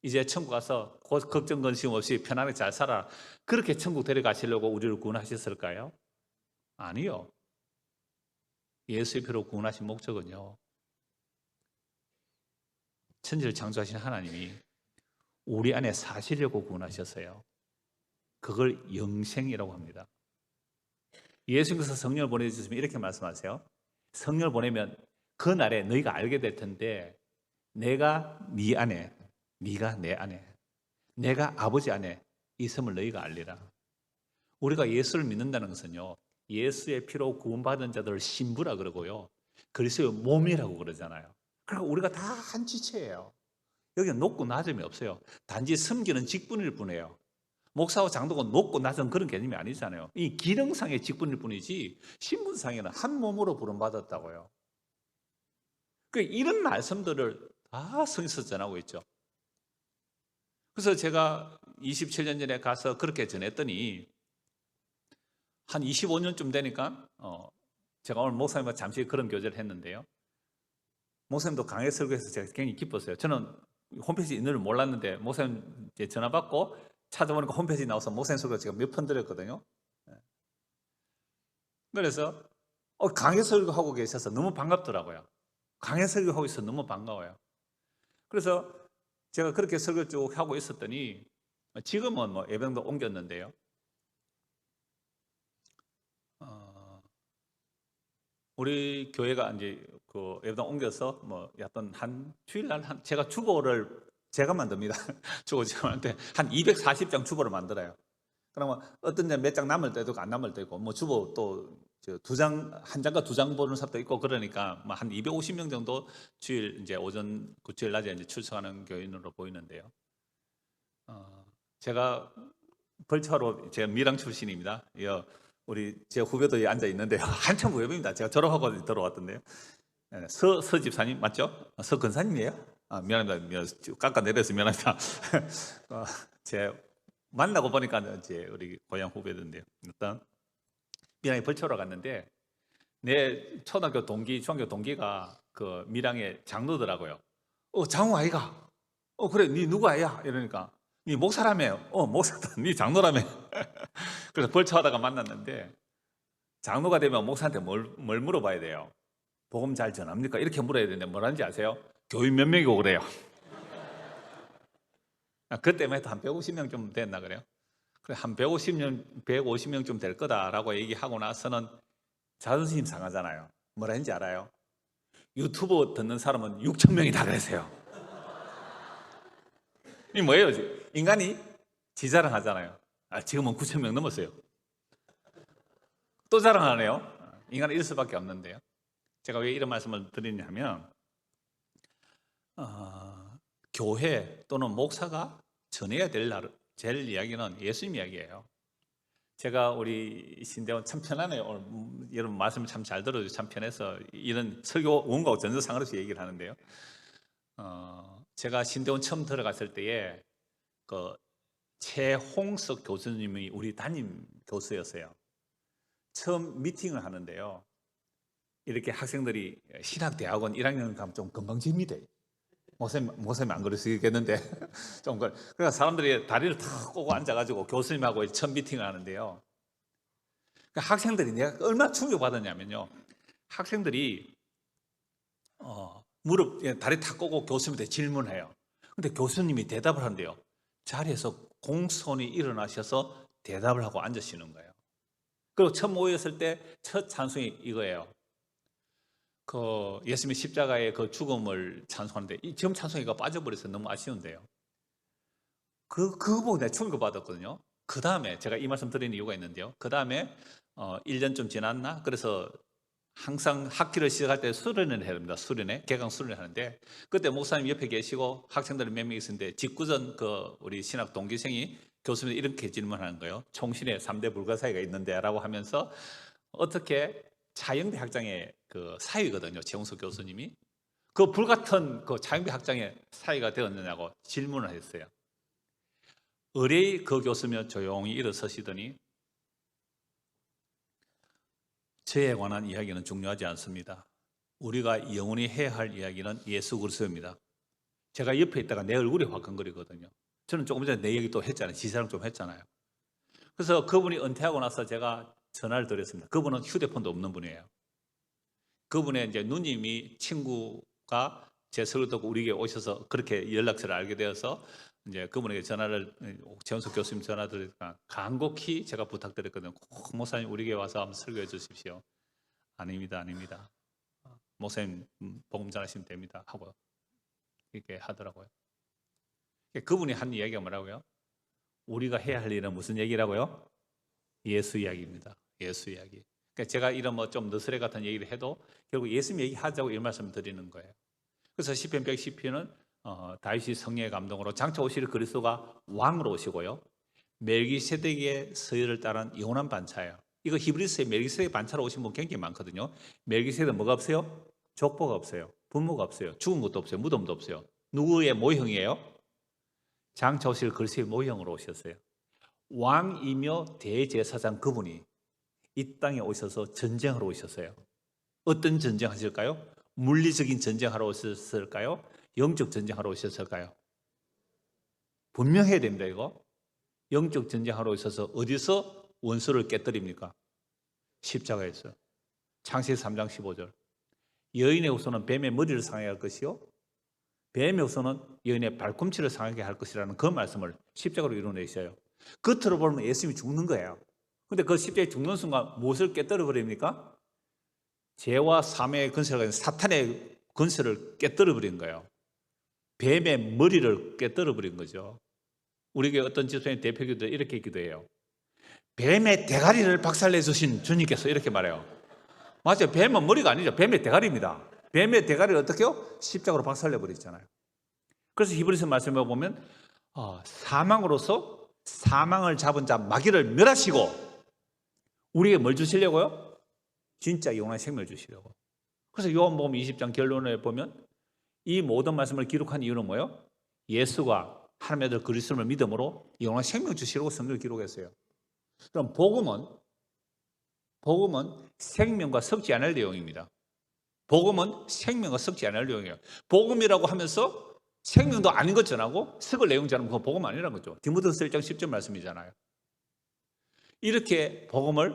이제 천국 가서 걱정 근심 없이 편안하게 잘 살아. 그렇게 천국 데려가시려고 우리를 구원하셨을까요? 아니요. 예수의 피로 구원하신 목적은요, 천지를 창조하신 하나님이 우리 안에 사시려고 구원하셨어요. 그걸 영생이라고 합니다. 예수님께서 성령을 보내주시면 이렇게 말씀하세요. 성령을 보내면 그 날에 너희가 알게 될 텐데 내가 네 안에, 네가 내 안에, 내가 아버지 안에 있음을 너희가 알리라. 우리가 예수를 믿는다는 것은요, 예수의 피로 구원받은 자들을 신부라 그러고요, 그리스도의 몸이라고 그러잖아요. 그러니까 우리가 다 한 지체예요. 여기는 높고 낮음이 없어요. 단지 섬기는 직분일 뿐이에요. 목사와 장로가 높고 낮은 그런 개념이 아니잖아요. 이 기능상의 직분일 뿐이지 신분상에는 한 몸으로 부름받았다고요. 이런 말씀들을 다 성에서 전하고 있죠. 그래서 제가 27년 전에 가서 그렇게 전했더니 한 25년쯤 되니까 제가 오늘 목사님과 잠시 그런 교제를 했는데요. 목사님도 강의 설교해서 제가 굉장히 기뻤어요. 저는 홈페이지 있는 줄 몰랐는데 목사님 전화 받고 찾아보니까 홈페이지 나와서 목사님 설교 제가 몇 편 드렸거든요. 그래서 강의 설교하고 계셔서 너무 반갑더라고요. 강의 설교하고 있어서 너무 반가워요. 그래서 제가 그렇게 설교 쭉 하고 있었더니 지금은 뭐 예배당도 옮겼는데요. 우리 교회가 이제 그 예배당 옮겨서 뭐 약간 한 주일날 제가 주보를 제가 만듭니다. 주보 제가 만들 때 한 240장 주보를 만들어요. 그러면 어떤 장 몇 장 남을 때도 있고 안 남을 때도 있고 뭐 주보 또 두 장, 한 장과 두 장 보는 사람도 있고 그러니까 뭐 한 250명 정도 주일 이제 오전 주일 낮에 이제 출석하는 교인으로 보이는데요. 제가 벌처로 제가 밀양 출신입니다. 우리 제 후배도 앉아 있는데요. 한참 후배입니다. 제가 졸업하고 들어왔던데요. 서 집사님 맞죠? 서 근사님이에요? 미안합니다. 깎아내려서 미안합니다. 제 만나고 보니까 이제 우리 고향 후배던데요. 일단 밀양에 벌초로 갔는데 내 초등학교 동기, 중학교 동기가 그 밀양의 장로더라고요. 장호 아이가? 그래, 니 누구 아이야? 이러니까 니 목사라며. 목사다. 니 장로라며. 그래서 벌초하다가 만났는데 장로가 되면 목사한테 뭘 물어봐야 돼요? 복음 잘 전합니까? 이렇게 물어야 되는데 뭐라는지 아세요? 교인 몇 명이고 그래요. 그때만 해도 한 150명 좀 됐나 그래요. 그래 한 150명 좀 될 거다라고 얘기하고 나서는 자존심 상하잖아요. 뭐라는지 알아요? 유튜브 듣는 사람은 6,000명이 다 그랬어요. 이 뭐예요? 인간이 지 자랑하잖아요. 지금은 9,000명 넘었어요. 또 자랑하네요. 인간은 이럴 수밖에 없는데요. 제가 왜 이런 말씀을 드리냐면 교회 또는 목사가 전해야 될 제일 이야기는 예수님 이야기예요. 제가 우리 신대원 참 편하네요. 오늘 여러분 말씀 참 잘 들어주셔서 참 편해서 이런 설교 원고 전혀 상관없이 얘기를 하는데요. 제가 신대원 처음 들어갔을 때에 그 최홍석 교수님이 우리 담임 교수였어요. 처음 미팅을 하는데요. 이렇게 학생들이 신학대학원 1학년 가면 좀 건방집니다. 목사님 안 그러시겠는데 좀 그러니까 사람들이 다리를 탁 꼬고 앉아가지고 교수님하고 첫 미팅을 하는데요. 그러니까 학생들이 내가 얼마나 충격받았냐면요. 학생들이 다리 탁 꼬고 교수님한테 질문해요. 근데 교수님이 대답을 한대요. 자리에서 공손히 일어나셔서 대답을 하고 앉으시는 거예요. 그리고 처음 모였을 때 첫 찬송이 이거예요. 그 예수님의 십자가의 그 죽음을 찬송하는데 지금 찬송이가 빠져버려서 너무 아쉬운데요. 그거 보고 내가 충격 받았거든요. 그 다음에 제가 이 말씀 드리는 이유가 있는데요. 그 다음에 1년쯤 지났나? 그래서 항상 학기를 시작할 때 수련회를 해야 됩니다. 개강 수련회 하는데 그때 목사님 옆에 계시고 학생들이 몇 명 있었는데 직구전 그 우리 신학 동기생이 교수님이 이렇게 질문하는 거예요. 총신의 3대 불가사의가 있는데 라고 하면서 어떻게 차영배 학장의 그 사위거든요. 최홍석 교수님이. 그 불같은 그 차영배 학장의 사위가 되었느냐고 질문을 했어요. 의뢰의 그 교수면 조용히 일어서시더니 저에 관한 이야기는 중요하지 않습니다. 우리가 영원히 해야 할 이야기는 예수 그리스도입니다. 제가 옆에 있다가 내 얼굴이 화끈거리거든요. 저는 조금 전에 내 얘기 또 했잖아요. 지사랑 좀 했잖아요. 그래서 그분이 은퇴하고 나서 제가 전화를 드렸습니다. 그분은 휴대폰도 없는 분이에요. 그분의 이제 누님이 친구가 제 설교 듣고 우리에게 오셔서 그렇게 연락처를 알게 되어서 이제 그분에게 전화를, 최원석 교수님 전화 드리니까 간곡히 제가 부탁드렸거든요. 꼭 목사님 우리에게 와서 한번 설교해 주십시오. 아닙니다, 아닙니다. 목사님 복음 전하시면 됩니다 하고 이렇게 하더라고요. 그분이 한 이야기가 뭐라고요? 우리가 해야 할 일은 무슨 얘기라고요? 예수 이야기입니다. 예수 이야기. 그러니까 제가 이런 뭐 좀 너스레 같은 얘기를 해도 결국 예수 얘기하자고 이 말씀을 드리는 거예요. 그래서 시편 110편은 다윗이 성령의 감동으로 장차 오실 그리스도가 왕으로 오시고요. 멜기세덱의 서열을 따른 영원한 반차예요. 이거 히브리서에 멜기세덱 반차로 오신 분 굉장히 많거든요. 멜기세덱 뭐가 없어요? 족보가 없어요. 부모가 없어요. 죽은 것도 없어요. 무덤도 없어요. 누구의 모형이에요? 장차 오실 그리스도의 모형으로 오셨어요. 왕이며 대제사장 그분이 이 땅에 오셔서 전쟁하러 오셨어요. 어떤 전쟁하실까요? 물리적인 전쟁하러 오셨을까요? 영적 전쟁하러 오셨을까요? 분명해야 됩니다. 이거 영적 전쟁하러 오셔서 어디서 원수를 깨뜨립니까? 십자가에서. 창세기 3장 15절. 여인의 후손은 뱀의 머리를 상하게 할 것이요 뱀의 후손은 여인의 발꿈치를 상하게 할 것이라는 그 말씀을 십자가로 이루어내셔요. 겉으로 보면 예수님이 죽는 거예요. 근데 그 십자가에 죽는 순간 무엇을 깨뜨려 버립니까? 죄와 사망의 근세를 가진 사탄의 근세를 깨뜨려 버린 거예요. 뱀의 머리를 깨뜨려 버린 거죠. 우리에게 어떤 집사님 대표기도 이렇게 기도해요. 뱀의 대가리를 박살내 주신 주님께서 이렇게 말해요. 맞아요. 뱀은 머리가 아니죠. 뱀의 대가리입니다. 뱀의 대가리를 어떻게 해요? 십자가로 박살내 버리잖아요. 그래서 히브리서 말씀에 보면 사망으로서 사망을 잡은 자 마귀를 멸하시고 우리에게 뭘 주시려고요? 진짜 영원한 생명을 주시려고. 그래서 요한복음 20장 결론에 보면 이 모든 말씀을 기록한 이유는 뭐예요? 예수가 하나님의 아들 그리스도를 믿음으로 영원한 생명을 주시려고 성경을 기록했어요. 그럼 복음은 생명과 섞지 않을 내용입니다. 복음은 생명과 섞지 않을 내용이에요. 복음이라고 하면서 생명도 아닌 것 전하고 섞을 내용 전하면 그건 복음 아니라는 거죠. 디모데후서 1장 10절 말씀이잖아요. 이렇게 복음을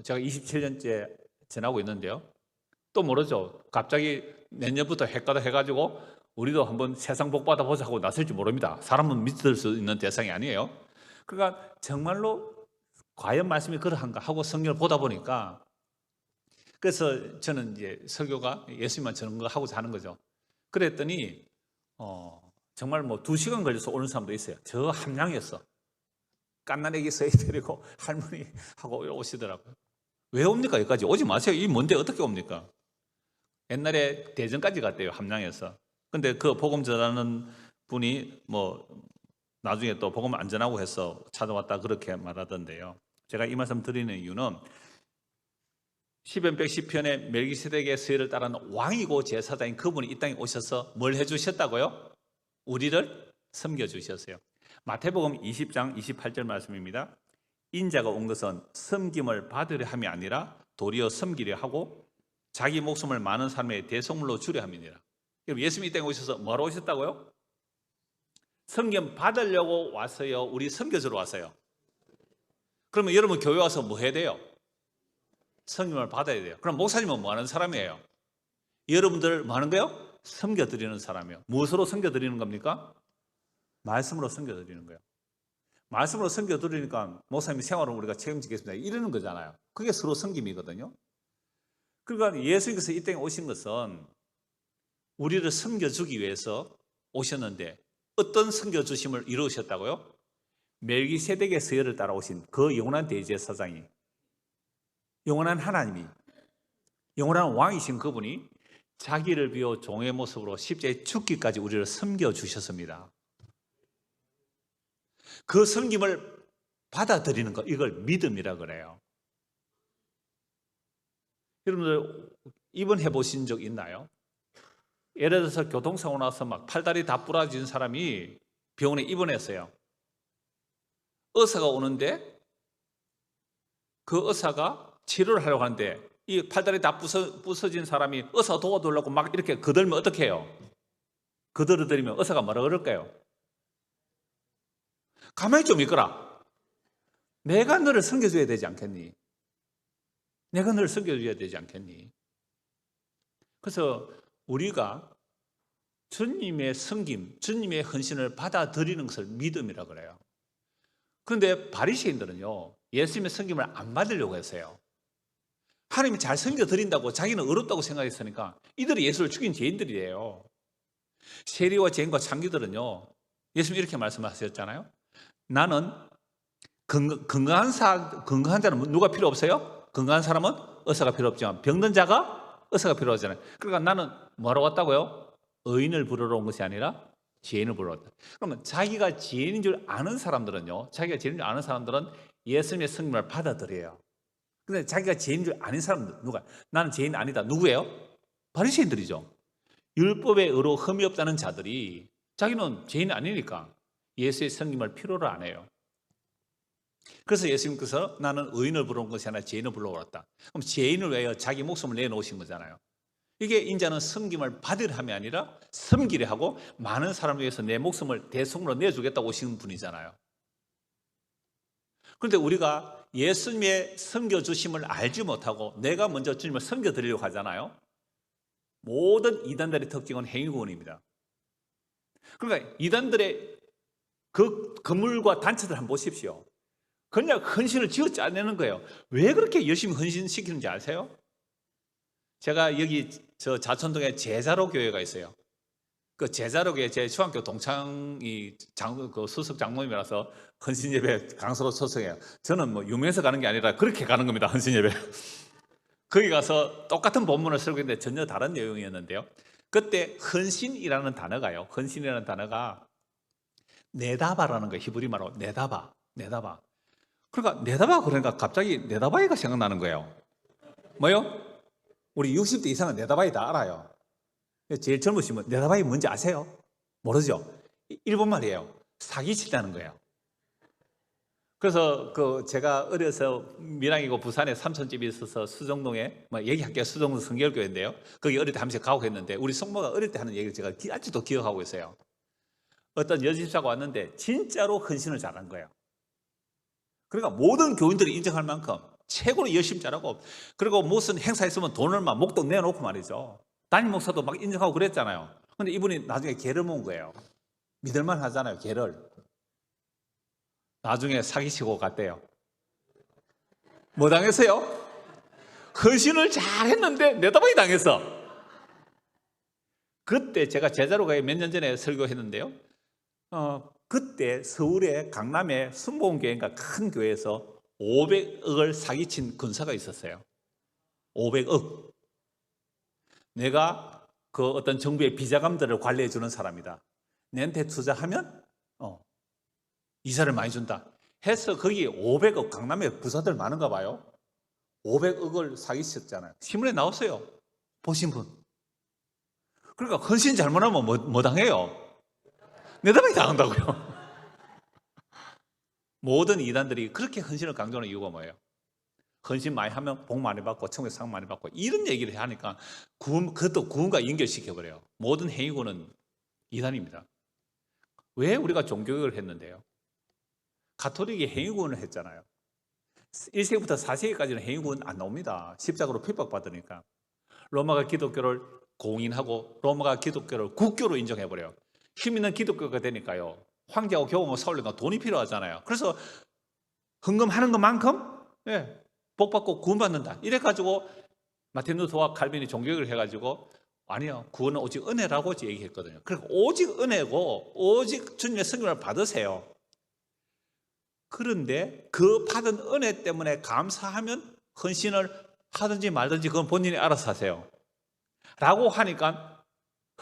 제가 27년째 전하고 있는데요. 또 모르죠. 갑자기 내년부터 핵가다 해가지고 우리도 한번 세상 복 받아보자 하고 나설지 모릅니다. 사람은 믿을 수 있는 대상이 아니에요. 그러니까 정말로 과연 말씀이 그러한가 하고 성경을 보다 보니까 그래서 저는 이제 설교가 예수님만 저런 거 하고자 하는 거죠. 그랬더니 정말 뭐 2시간 걸려서 오는 사람도 있어요. 저 함양에서 깐난애기 서희 데리고 할머니하고 오시더라고요. 왜 옵니까? 여기까지 오지 마세요. 이 뭔데 어떻게 옵니까? 옛날에 대전까지 갔대요. 함양에서. 근데 그 복음 전하는 분이 뭐 나중에 또 복음 안 전하고 해서 찾아왔다 그렇게 말하던데요. 제가 이 말씀 드리는 이유는 시편 110편의 멜기세덱의 서열을 따르는 왕이고 제사장인 그분이 이 땅에 오셔서 뭘 해주셨다고요? 우리를 섬겨주셨어요. 마태복음 20장 28절 말씀입니다. 인자가 온 것은 섬김을 받으려 함이 아니라 도리어 섬기려 하고 자기 목숨을 많은 사람의 대속물로 주려 함이니라. 예수님이 이 땅에 오셔서 뭐하러 오셨다고요? 섬김 받으려고 왔어요? 우리 섬겨주러 왔어요? 그러면 여러분 교회 와서 뭐 해야 돼요? 섬김을 받아야 돼요. 그럼 목사님은 뭐 하는 사람이에요? 여러분들 뭐 하는 거예요? 섬겨드리는 사람이에요. 무엇으로 섬겨드리는 겁니까? 말씀으로 섬겨드리는 거예요. 말씀으로 섬겨드리니까 목사님 생활은 우리가 책임지겠습니다 이러는 거잖아요. 그게 서로 섬김이거든요. 그러니까 예수님께서 이 땅에 오신 것은 우리를 섬겨주기 위해서 오셨는데 어떤 섬겨주심을 이루셨다고요? 멜기세덱의 서열을 따라오신 그 영원한 대제사장이, 영원한 하나님이, 영원한 왕이신 그분이 자기를 비워 종의 모습으로 십자가에 죽기까지 우리를 섬겨주셨습니다. 그 섬김을 받아들이는 것, 이걸 믿음이라 그래요. 여러분들 입원해 보신 적 있나요? 예를 들어서 교통사고 나서 막 팔다리 다 부러진 사람이 병원에 입원했어요. 의사가 오는데 그 의사가 치료를 하려고 하는데 이 팔다리 다 부서진 사람이 의사 도와달라고 막 이렇게 거들면 어떻게 해요? 거들어들이면 의사가 뭐라 그럴까요? 가만히 좀 있거라. 내가 너를 섬겨줘야 되지 않겠니? 내가 너를 섬겨줘야 되지 않겠니? 그래서 우리가 주님의 섬김, 주님의 헌신을 받아들이는 것을 믿음이라 그래요. 그런데 바리새인들은요, 예수님의 섬김을 안 받으려고 했어요. 하나님이 잘 섬겨드린다고 자기는 의롭다고 생각했으니까 이들이 예수를 죽인 죄인들이에요. 세리와 죄인과 창기들은요, 예수님 이렇게 말씀하셨잖아요. 나는 건강한 자는 누가 필요 없어요? 건강한 사람은 의사가 필요 없지만 병든 자가 의사가 필요하잖아요. 그러니까 나는 뭐하러 왔다고요? 의인을 부르러 온 것이 아니라 죄인을 부르러 왔다. 그러면 자기가 죄인인 줄 아는 사람들은요, 자기가 죄인인 줄 아는 사람들은 예수님의 성김을 받아들여요. 근데 자기가 죄인인 줄 아는 사람들, 누가? 나는 죄인 아니다. 누구예요? 바리새인들이죠. 율법의 의로 흠이 없다는 자들이 자기는 죄인 아니니까 예수의 성김을 필요로 안 해요. 그래서 예수님께서 나는 의인을 부르는 것이 아니라 죄인을 불러왔다. 그럼 죄인을 위하여 자기 목숨을 내놓으신 거잖아요. 이게 인자는 섬김을 받으려 함이 아니라 섬기려 하고 많은 사람을 위해서 내 목숨을 대속으로 내주겠다고 오신 분이잖아요. 그런데 우리가 예수님의 섬겨주심을 알지 못하고 내가 먼저 주님을 섬겨드리려고 하잖아요. 모든 이단들의 특징은 행위구원입니다. 그러니까 이단들의 그 건물과 단체들 한번 보십시오. 그냥 헌신을 지어지 않는 거예요. 왜 그렇게 열심히 헌신시키는지 아세요? 제가 여기 저 자천동에 제자로 교회가 있어요. 그 제자로 교회 제 중학교 동창이 수석 장모님이라서 헌신 예배 강사로 초청해요. 저는 뭐 유명해서 가는 게 아니라 그렇게 가는 겁니다. 헌신 예배. 거기 가서 똑같은 본문을 설교했는데 전혀 다른 내용이었는데요. 그때 헌신이라는 단어가요. 헌신이라는 단어가 네다바라는 거예요. 히브리 말로 네다바. 그러니까 네다바 그러니까 갑자기 네다바이가 생각나는 거예요. 뭐요? 우리 60대 이상은 네다바이 다 알아요. 제일 젊으시면 네다바이 뭔지 아세요? 모르죠? 일본 말이에요. 사기친다는 거예요. 그래서 제가 어려서 밀양이고 부산에 삼촌집이 있어서 수정동에 얘기할게요. 수정동 성결교회인데요. 거기 어릴 때 한 번씩 가고 했는데 우리 성모가 어릴 때 하는 얘기를 제가 아직도 기억하고 있어요. 어떤 여집사가 왔는데 진짜로 헌신을 잘한 거예요. 그러니까 모든 교인들이 인정할 만큼 최고로 열심히 잘하고, 그리고 무슨 행사 있으면 돈을 막 목돈 내놓고 말이죠. 담임 목사도 막 인정하고 그랬잖아요. 근데 이분이 나중에 개를 모은 거예요. 믿을만 하잖아요, 개를. 나중에 사기치고 갔대요. 뭐 당했어요? 헌신을 잘 했는데 내다보기 당했어. 그때 제가 제자로 가요 몇 년 전에 설교했는데요. 그때 서울의 강남의 순복음교회인가 큰 교회에서 500억을 사기친 군사가 있었어요. 500억. 내가 그 어떤 정부의 비자금들을 관리해 주는 사람이다. 내한테 투자하면 이자를 많이 준다. 해서 거기 500억, 강남에 부자들 많은가 봐요. 500억을 사기쳤잖아요. 신문에 나왔어요. 보신 분. 그러니까 헌신 잘못하면 뭐 당해요? 내다보기 당한다고요. 모든 이단들이 그렇게 헌신을 강조하는 이유가 뭐예요? 헌신 많이 하면 복 많이 받고 천국에 상 많이 받고 이런 얘기를 하니까 그것도 구원과 연결시켜버려요. 모든 행위구는 이단입니다. 왜 우리가 종교개혁을 했는데요? 가톨릭이 행위구원을 했잖아요. 1세기부터 4세기까지는 행위구원 안 나옵니다. 십자가로 핍박받으니까. 로마가 기독교를 공인하고 로마가 기독교를 국교로 인정해버려요. 힘 있는 기독교가 되니까요. 황제하고 교황을 세우려면 돈이 필요하잖아요. 그래서 헌금하는 것만큼 복 받고 구원받는다. 이래가지고 마틴 루터와 칼빈이 종교개혁을 해가지고 아니요, 구원은 오직 은혜라고 얘기했거든요. 그러니까 오직 은혜고 오직 주님의 성령을 받으세요. 그런데 그 받은 은혜 때문에 감사하면 헌신을 하든지 말든지 그건 본인이 알아서 하세요. 라고 하니까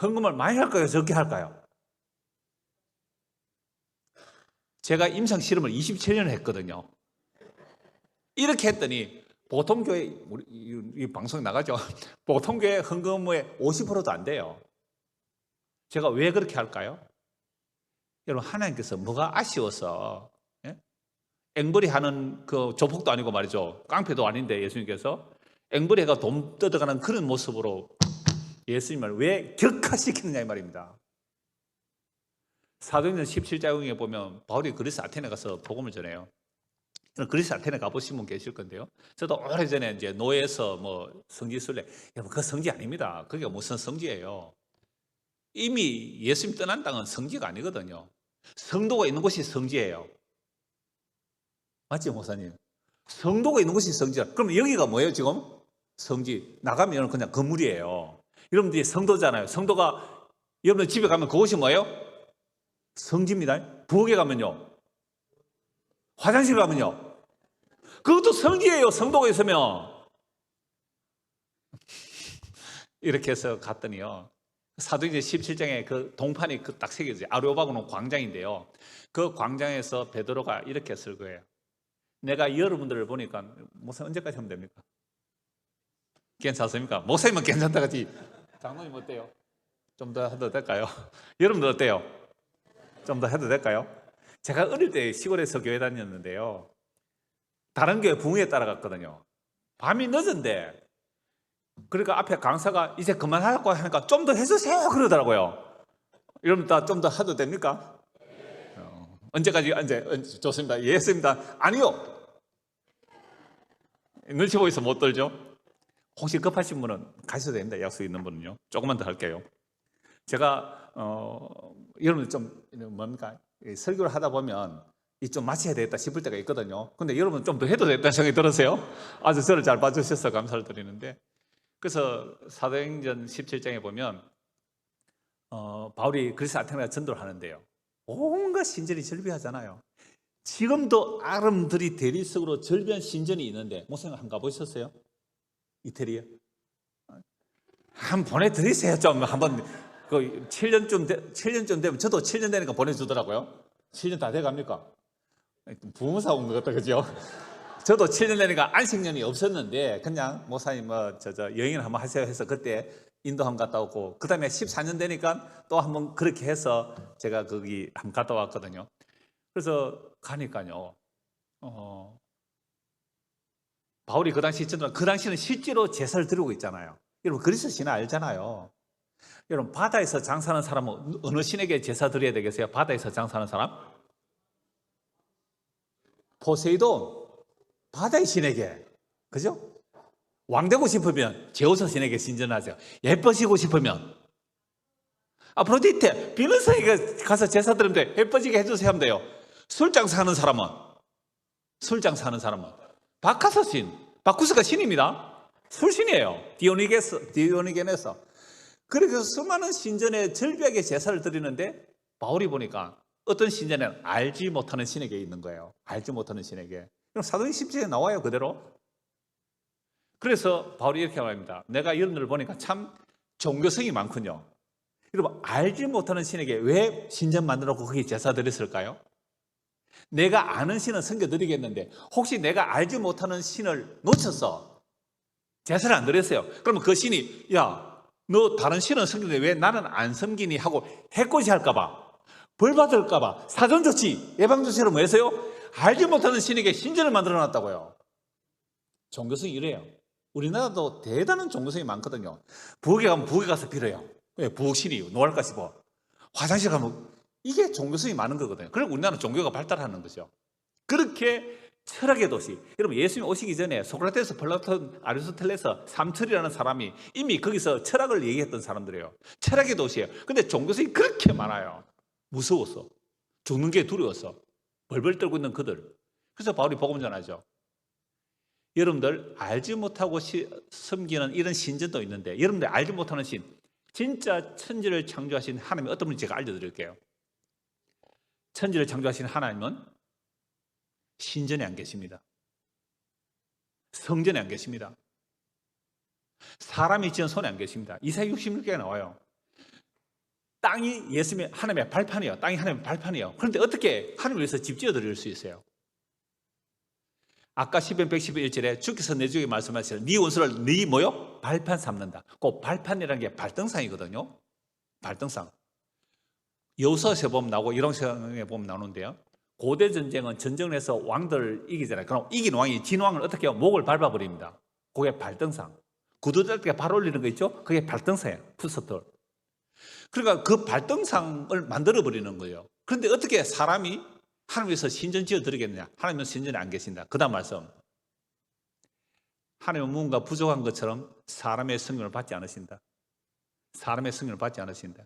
헌금을 많이 할까요? 적게 할까요? 제가 임상 실험을 27년을 했거든요. 이렇게 했더니 보통 교회, 우리 이 방송 나가죠. 보통 교회 헌금의 50%도 안 돼요. 제가 왜 그렇게 할까요? 여러분, 하나님께서 뭐가 아쉬워서, 예? 앵벌이 하는 그 조폭도 아니고 말이죠. 깡패도 아닌데 예수님께서 앵벌이가 돈 뜯어가는 그런 모습으로 예수님을 왜 격화시키느냐 이 말입니다. 사도행전 17장에 보면 바울이 그리스 아테네 가서 복음을 전해요. 그리스 아테네 가보신 분 계실 건데요. 저도 오래전에 이제 노예에서 뭐 성지 순례, 여러분 그 성지 아닙니다. 그게 무슨 성지예요? 이미 예수님 떠난 땅은 성지가 아니거든요. 성도가 있는 곳이 성지예요. 맞지, 목사님? 성도가 있는 곳이 성지야. 그럼 여기가 뭐예요, 지금? 성지. 나가면 그냥 건물이에요. 여러분들이 성도잖아요. 성도가, 여러분들 집에 가면 그곳이 뭐예요? 성지입니다. 부엌에 가면요. 화장실 가면요. 그것도 성지예요. 성도가 있으면. 이렇게 해서 갔더니요. 사도행전 17장에 그 동판이 딱 새겨져요. 아레오바고는 광장인데요. 그 광장에서 베드로가 이렇게 쓸 거예요. 내가 여러분들을 보니까 목사님 언제까지 하면 됩니까? 괜찮습니까? 목사님은 괜찮다 같이. 장로님 어때요? 좀 더 해도 될까요? 여러분들 어때요? 좀 더 해도 될까요? 제가 어릴 때 시골에서 교회 다녔는데요. 다른 교회 부흥회 따라갔거든요. 밤이 늦은데 그러니까 앞에 강사가 이제 그만하라고 하니까 좀 더 해주세요 그러더라고요. 여러분 다 좀 더 해도 됩니까? 언제까지? 좋습니다. 예, 했습니다. 아니요. 눈치 보여서 못 들죠? 혹시 급하신 분은 가셔도 됩니다. 약속 있는 분은요. 조금만 더 할게요. 제가 여러분 좀 뭡니까? 설교를 하다 보면 이 좀 마쳐야 되겠다 싶을 때가 있거든요. 근데 여러분 좀 더 해도 되겠다는 생각이 들으세요? 아주 저를 잘 봐주셔서 감사를 드리는데, 그래서 사도행전 17장에 보면 바울이 그리스 아테네에 전도를 하는데요. 온갖 신전이 절비하잖아요. 지금도 아름드리 대리석으로 절비한 신전이 있는데 목사님 한번 가보셨어요? 이태리에? 한번 보내드리세요. 좀 한번 그 7년쯤 되면 저도 7년 되니까 보내주더라고요. 7년 다 돼갑니까? 부모사 온 것 같다, 그죠? 저도 7년 되니까 안식년이 없었는데 그냥 목사님 여행을 한번 하세요 해서 그때 인도 한번 갔다 오고, 그 다음에 14년 되니까 또 한번 그렇게 해서 제가 거기 한번 갔다 왔거든요. 그래서 가니까요, 바울이 그 당시는 실제로 제사를 드리고 있잖아요. 여러분 그리스 신화 알잖아요. 여러분 바다에서 장사하는 사람은 어느 신에게 제사 드려야 되겠어요? 바다에서 장사하는 사람? 포세이돈, 바다의 신에게. 그죠? 왕 되고 싶으면 제우스 신에게 신전하세요. 예뻐지고 싶으면 아프로디테, 비너스에게 가서 제사 드리면 돼. 예뻐지게 해주세요 하면 돼요. 술장 사는 사람은 바카스 신, 바쿠스가 신입니다. 술신이에요. 디오니게네서. 그래서 수많은 신전에 절비하게 제사를 드리는데 바울이 보니까 어떤 신전에는 알지 못하는 신에게 있는 거예요. 알지 못하는 신에게. 그럼 사도행 17장에 나와요, 그대로. 그래서 바울이 이렇게 말합니다. 내가 여러분들을 보니까 참 종교성이 많군요. 여러분, 알지 못하는 신에게 왜 신전 만들어 놓고 거기에 제사 드렸을까요? 내가 아는 신은 섬겨드리겠는데 혹시 내가 알지 못하는 신을 놓쳤어, 제사를 안 드렸어요. 그러면 그 신이 야, 너 다른 신은 섬기는데 왜 나는 안 섬기니 하고 해코지 할까봐, 벌 받을까봐 사전조치, 예방조치를 뭐 했어요? 알지 못하는 신에게 신전을 만들어 놨다고요. 종교성이 이래요. 우리나라도 대단한 종교성이 많거든요. 부엌에 가면 부엌에 가서 빌어요. 왜? 부엌신이 노알까지 뭐. 화장실 가면 이게 종교성이 많은 거거든요. 그리고 우리나라는 종교가 발달하는 거죠. 그렇게 철학의 도시. 여러분 예수님 오시기 전에 소크라테스, 플라톤, 아리스토텔레스, 삼철이라는 사람이 이미 거기서 철학을 얘기했던 사람들이에요. 철학의 도시예요. 근데 종교성이 그렇게 많아요. 무서워서, 죽는 게 두려워서 벌벌 떨고 있는 그들. 그래서 바울이 복음 전하죠. 여러분들 알지 못하고 섬기는 이런 신전도 있는데, 여러분들 알지 못하는 신, 진짜 천지를 창조하신 하나님이 어떤 분인지 제가 알려드릴게요. 천지를 창조하신 하나님은 신전에 안 계십니다. 성전에 안 계십니다. 사람이 지은 손에 안 계십니다. 이사야 66개가 나와요. 땅이 예수님의 하나님의 발판이에요. 땅이 하나님의 발판이에요. 그런데 어떻게 하나님을 위해서 집 지어 드릴 수 있어요? 아까 시편 111절에 주께서 내 주에게 말씀하시는 네 원수를 네 뭐요? 발판 삼는다. 그 발판이라는 게 발등상이거든요. 발등상. 여호수아서에 보면 나오고 열왕서에 보면 나오는데요. 고대 전쟁은 전쟁을 해서 왕들을 이기잖아요. 그럼 이긴 왕이 진 왕을 어떻게 해요? 목을 밟아버립니다. 그게 발등상. 구두들 때 발 올리는 거 있죠? 그게 발등상이에요. 푸스톨. 그러니까 그 발등상을 만들어버리는 거예요. 그런데 어떻게 사람이 하나님 위해서 신전 지어 드리겠느냐? 하나님은 신전에 안 계신다. 그 다음 말씀. 하나님은 무언가 부족한 것처럼 사람의 성령을 받지 않으신다. 사람의 성령을 받지 않으신다.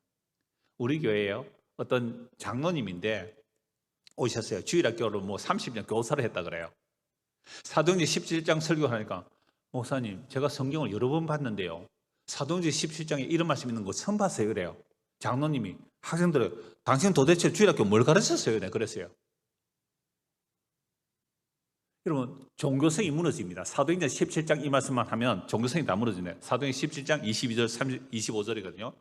우리 교회에요. 어떤 장로님인데 오셨어요. 주일학교로 뭐 30년 교사를 했다 그래요. 사도행전 17장 설교하니까 목사님 제가 성경을 여러 번 봤는데요. 사도행전 17장에 이런 말씀 있는 거 처음 봤어요. 그래요. 장로님이 학생들을 당신 도대체 주일학교 뭘 가르쳤어요? 네, 그랬어요. 여러분 종교성이 무너집니다. 사도행전 17장 이 말씀만 하면 종교성이 다 무너지네. 사도행전 17장 22절 25절이거든요.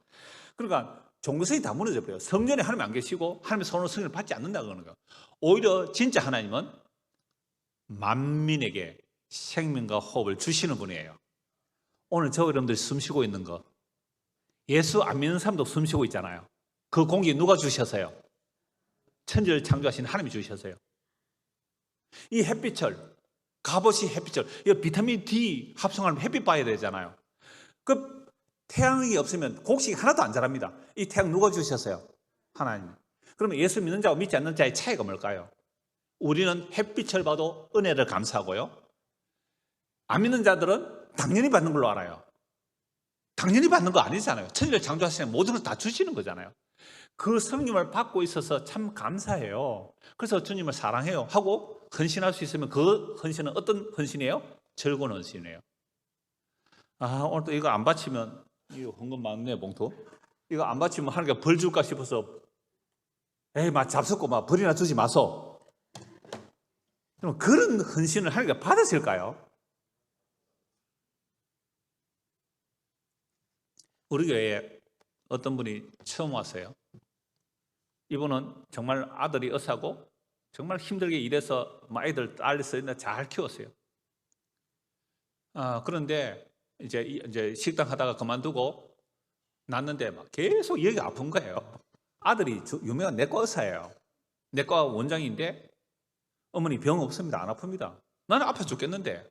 그러니까 종교성이 다 무너져 버려요. 성전에 하나님 안 계시고 하나님의 손으로 성령을 받지 않는다 그러는 거예요. 오히려 진짜 하나님은 만민에게 생명과 호흡을 주시는 분이에요. 오늘 저 여러분들이 숨 쉬고 있는 거 예수 안 믿는 사람도 숨 쉬고 있잖아요. 그 공기 누가 주셔서요? 천지를 창조하신 하나님이 주셔서요. 이 햇빛을 값없이 햇빛을 이 비타민 D 합성하면 햇빛 봐야 되잖아요. 그 태양이 없으면 곡식이 하나도 안 자랍니다. 이 태양 누가 주셨어요? 하나님. 그러면 예수 믿는 자와 믿지 않는 자의 차이가 뭘까요? 우리는 햇빛을 봐도 은혜를 감사하고요. 안 믿는 자들은 당연히 받는 걸로 알아요. 당연히 받는 거 아니잖아요. 천지를 창조하시는 모든 걸 다 주시는 거잖아요. 그 성령을 받고 있어서 참 감사해요. 그래서 주님을 사랑해요 하고 헌신할 수 있으면 그 헌신은 어떤 헌신이에요? 즐거운 헌신이에요. 아, 오늘 또 이거 안 바치면 이거 헌금 많네 봉투. 이거 안 바치면 하나님께 벌 줄까 싶어서 에이 막 잡숫고 막 벌이나 주지 마소. 그럼 그런 헌신을 하나님께 받으실까요? 우리 교회에 어떤 분이 처음 왔어요. 이분은 정말 아들이 의사고 정말 힘들게 일해서 아이들 딸 잘 키웠어요. 그런데 이제 식당 하다가 그만두고 났는데 막 계속 여기가 아픈 거예요. 아들이 유명한 내과 의사예요. 내과 원장인데 어머니 병 없습니다. 안 아픕니다. 나는 아파 죽겠는데.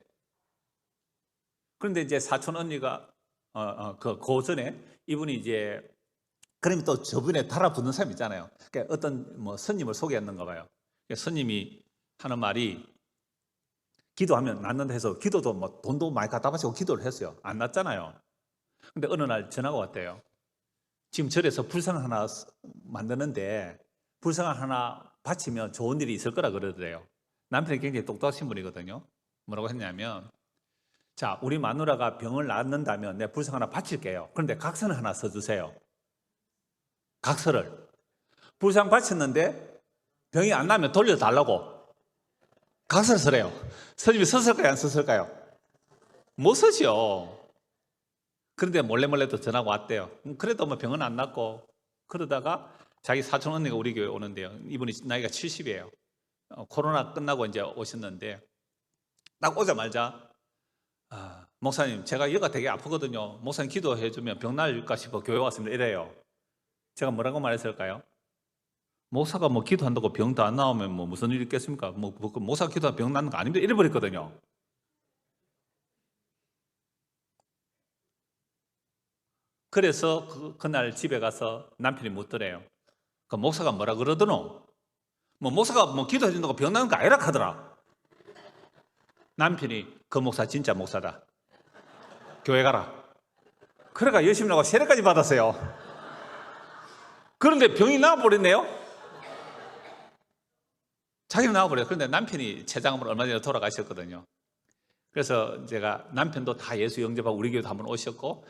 그런데 이제 사촌 언니가 그 전에 이분이 이제 그러면 또 저분에 달아붙는 사람 있잖아요. 그러니까 어떤 뭐 스님을 소개했는가 봐요. 그러니까 스님이 하는 말이 기도하면 낫는다 해서 기도도 뭐 돈도 많이 갖다 바치고 기도를 했어요. 안 낫잖아요. 근데 어느 날 전화가 왔대요. 지금 절에서 불상 하나 만드는데 불상 하나 바치면 좋은 일이 있을 거라 그러더래요. 남편이 굉장히 똑똑하신 분이거든요. 뭐라고 했냐면 자, 우리 마누라가 병을 낫는다면 내가 불상 하나 바칠게요. 그런데 각서는 하나 써주세요. 각서를. 불상 바쳤는데 병이 안 나면 돌려달라고 각서를 쓰래요. 스님이 썼을까요? 안 썼을까요? 못 쓰죠. 그런데 몰래 또 전화가 왔대요. 그래도 뭐 병은 안 났고 그러다가 자기 사촌 언니가 우리 교회 오는데요. 이분이 나이가 70이에요. 코로나 끝나고 이제 오셨는데 딱 오자마자 목사님 제가 여기가 되게 아프거든요. 목사님 기도해 주면 병 나을까 싶어 교회 왔습니다. 이래요. 제가 뭐라고 말했을까요? 목사가 뭐 기도한다고 병도 안 나오면 뭐 무슨 일이 있겠습니까? 뭐 목사 기도하면 병 나는 거 아닙니다. 이래버렸거든요. 그래서 그날 집에 가서 남편이 묻더래요. 그 목사가 뭐라 그러더노? 뭐 목사가 뭐 기도해 준다고 병 나는 거 아니라 하더라. 남편이 그 목사 진짜 목사다. 교회 가라. 그래가 열심히 나고 세례까지 받았어요. 그런데 병이 나와버렸네요. 자기는 나와버려요. 그런데 남편이 췌장암으로 얼마 전에 돌아가셨거든요. 그래서 제가 남편도 다 예수 영접하고 우리 교회도 한번 오셨고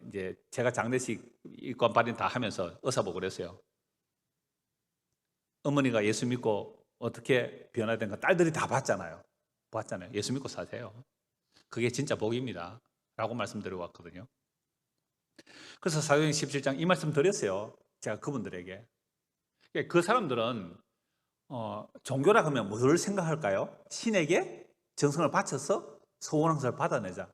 이제 제가 장례식 입관 발인 다 하면서 의사 보고 그랬어요. 어머니가 예수 믿고 어떻게 변화된가 딸들이 다 봤잖아요. 예수 믿고 사세요. 그게 진짜 복입니다. 라고 말씀드리고 왔거든요. 그래서 사도행전 17장 이 말씀 드렸어요. 제가 그분들에게. 그 사람들은 종교라 하면 뭘 생각할까요? 신에게 정성을 바쳐서 소원한 것을 받아내자.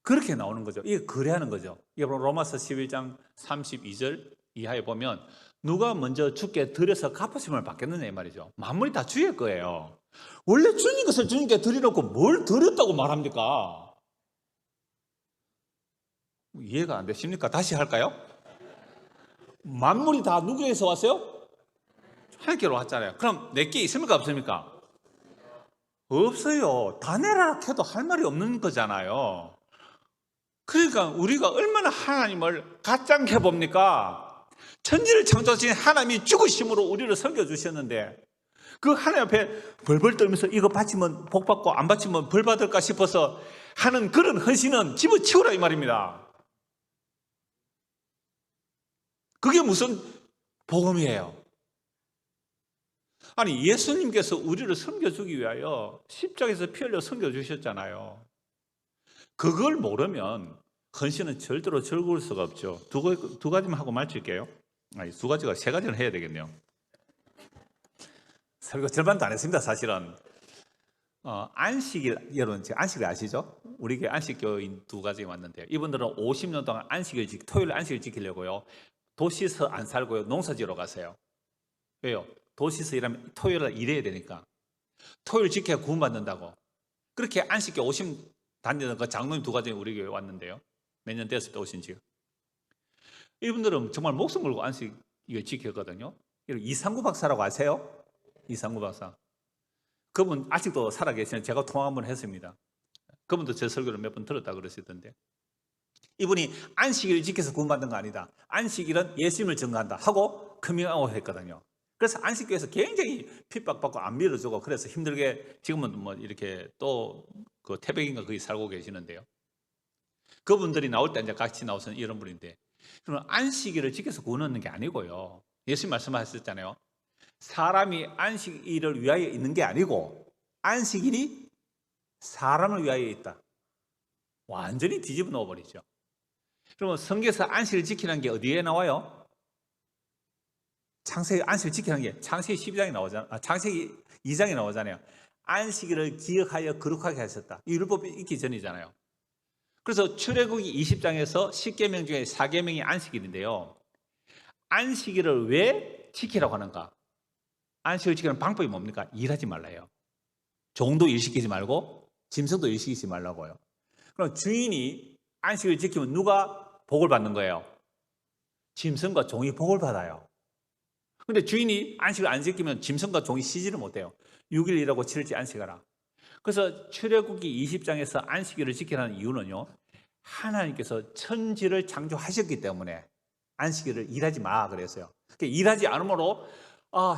그렇게 나오는 거죠. 이게 거래하는 거죠. 이게 로마서 11장 32절 이하에 보면 누가 먼저 주께 드려서 갚으심을 받겠느냐 이 말이죠. 만물이 다 주의 거예요. 원래 주님 것을 주님께 드려놓고 뭘 드렸다고 말합니까? 이해가 안 되십니까? 다시 할까요? 만물이 다 누구에게서 왔어요? 하나님께로 왔잖아요. 그럼 내게 있습니까? 없습니까? 없어요. 다 내라라 해도 할 말이 없는 거잖아요. 그러니까 우리가 얼마나 하나님을 가짱해 봅니까? 천지를 창조하신 하나님이 죽으심으로 우리를 섬겨주셨는데 그 하나님 앞에 벌벌 떨면서 이거 바치면 복 받고 안 바치면 벌 받을까 싶어서 하는 그런 헌신은 집어치우라 이 말입니다. 그게 무슨 복음이에요? 아니 예수님께서 우리를 섬겨주기 위하여 십자가에서 피 흘려 섬겨주셨잖아요. 그걸 모르면 헌신은 절대로 즐거울 수가 없죠. 두 가지만 하고 마칠게요. 아니, 두 가지가 세 가지는 해야 되겠네요. 설교 절반도 안 했습니다. 사실은 안식일, 여러분 안식일 아시죠? 우리 교회 안식교인 두 가지 왔는데요. 이분들은 50년 동안 토요일 안식일 지키려고요. 도시에서 안 살고요. 농사지러 가세요. 왜요? 도시에서 일하면 토요일날 일해야 되니까. 토요일 지켜야 구원받는다고. 그렇게 안식교 50 다니는 그 장로님 두 가지 우리 교회 왔는데요. 몇 년 됐을 때 오신 지요. 이분들은 정말 목숨 걸고 안식일 지켰거든요. 이상구 박사라고 아세요? 이상구 박사. 그분 아직도 살아계시는 제가 통화 한번 했습니다. 그분도 제 설교를 몇 번 들었다 그러시던데. 이분이 안식일을 지켜서 구원받는 거 아니다. 안식일은 예수님을 증거한다 하고 커밍아웃 했거든요. 그래서 안식교에서 굉장히 핍박받고 안 밀어주고 그래서 힘들게 지금은 뭐 이렇게 또 그 태백인가 거기 살고 계시는데요. 그분들이 나올 때 이제 같이 나오신 이런 분인데 그러면 안식일을 지켜서 구원 얻는 게 아니고요. 예수님 말씀하셨잖아요. 사람이 안식일을 위하여 있는 게 아니고 안식일이 사람을 위하여 있다. 완전히 뒤집어 놓아버리죠. 그러면 성경에서 안식일을 지키는 게 어디에 나와요? 창세기 안식일 지키는 게 창세기 12장에 나오잖아요. 창세기 2장에 나오잖아요. 안식일을 기억하여 거룩하게 하셨다. 이 율법이 있기 전이잖아요. 그래서 출애굽기 20장에서 10계명 중에 4계명이 안식일인데요. 안식일을 왜 지키라고 하는가? 안식일을 지키는 방법이 뭡니까? 일하지 말라요. 종도 일시키지 말고 짐승도 일시키지 말라고요. 그럼 주인이 안식일을 지키면 누가 복을 받는 거예요? 짐승과 종이 복을 받아요. 근데 주인이 안식을 안 지키면 짐승과 종이 쉬지를 못해요. 6일 일하고 7일째 안식하라. 그래서 출애굽기 20장에서 안식일을 지키라는 이유는요. 하나님께서 천지를 창조하셨기 때문에 안식일을 일하지 마 그랬어요. 그러니까 일하지 않으므로